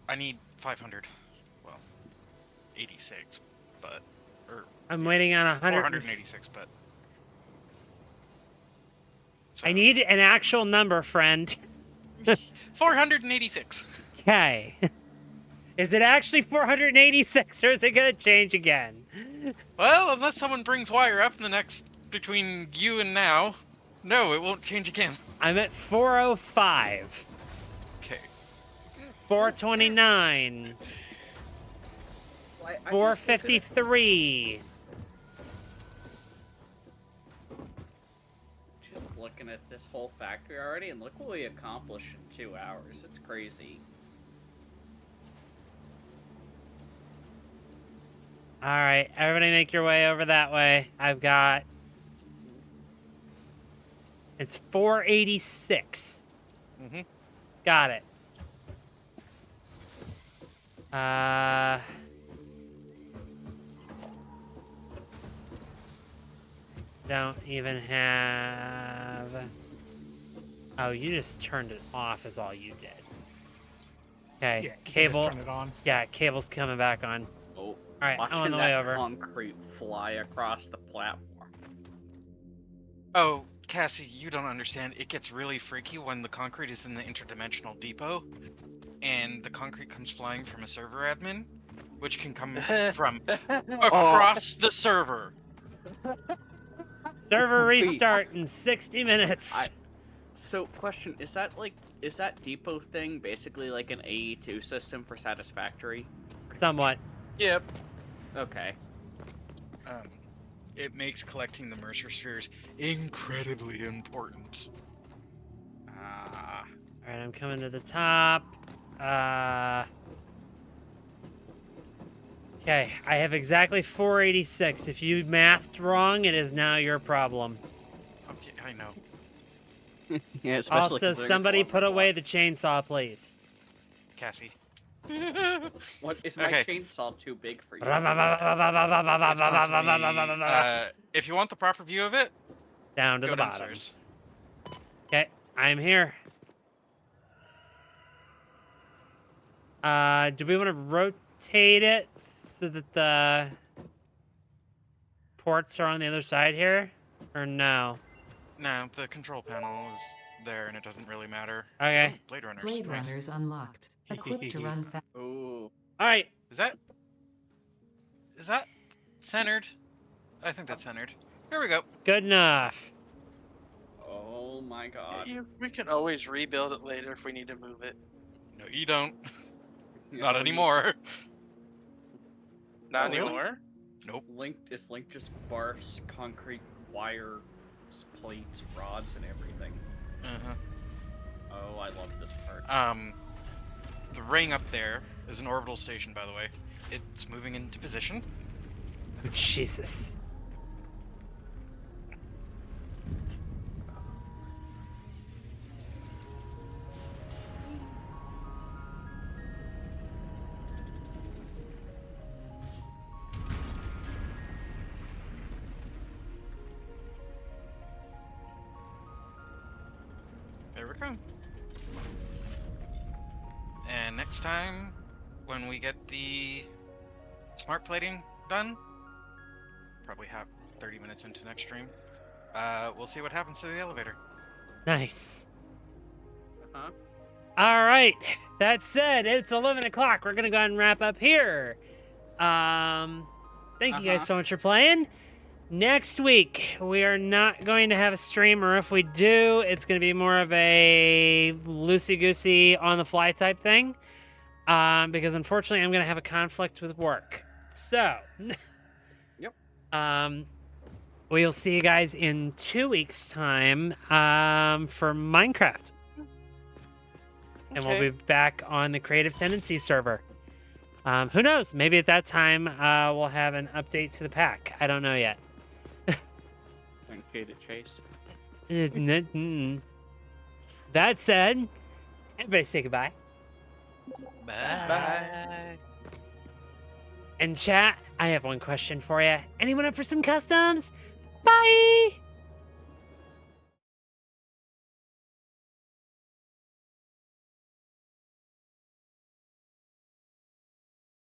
I need 500. Well, 86, but I'm waiting on 100. 486, but. So, I need an actual number, friend. 486. Okay. Is it actually 486 or is it going to change again? Well, unless someone brings wire up in the next between you and now, no, it won't change again. I'm at 405. Okay. 429. 453. Just looking at this whole factory already, and look what we accomplished in 2 hours. It's crazy. All right, everybody make your way over that way. I've got... It's 486. Mm-hmm. Got it. Don't even have... Oh, you just turned it off is all you did. Okay, Yeah, you can just cable... turn it on. Yeah, cable's coming back on. Oh, Alright, I'm watching on the that way over. concrete fly across the platform. Oh, Cassie, you don't understand. It gets really freaky when the concrete is in the interdimensional depot, and the concrete comes flying from a server admin, which can come from across the server. Server Wait. restart in 60 minutes. So, question, is that depot thing basically like an AE2 system for Satisfactory? Somewhat. Yep. Okay. It makes collecting the Mercer spheres incredibly important. Ah. Alright, I'm coming to the top. Okay, I have exactly 486. If you mathed wrong, it is now your problem. Okay, I know. Yeah, especially Also, considering it's somebody a lot put more away the chainsaw, please. Cassie. What is my Okay. chainsaw too big for you? It's constantly, if you want the proper view of it, Down to go the bottom. downstairs. Okay, I'm here. Do we want to rotate it so that the ports are on the other side here? Or no? No, the control panel is there, and it doesn't really matter. Okay. Oh, Blade Runners. Blade Nice. Runners unlocked. Equipped to run fast. Ooh. Alright, Is that centered? I think that's centered. Here we go. good enough. Oh my god. We can always rebuild it later if we need to move it. No, you don't. You Not know, anymore. Not Oh, really? anymore? Nope. Link just barfs concrete wire plates, rods, and everything. Uh-huh. Oh, I love this part. The ring up there is an orbital station, by the way. It's moving into position. Oh, Jesus. Okay. And next time, when we get the smart plating done, probably have 30 minutes into next stream, we'll see what happens to the elevator. Nice. Uh-huh. All right. That said, it's 11 o'clock. We're going to go ahead and wrap up here. Thank you guys so much for playing. Next week, we are not going to have a stream, or if we do, it's going to be more of a loosey-goosey, on-the-fly type thing. Because unfortunately, I'm going to have a conflict with work. So, Yep. we'll see you guys in 2 weeks' time for Minecraft. And we'll be back on the Creative Tendencies server. Who knows? Maybe at that time, we'll have an update to the pack. I don't know yet. And Kate Chase. That said, everybody say goodbye. Bye. And chat, I have one question for you. Anyone up for some customs? Bye!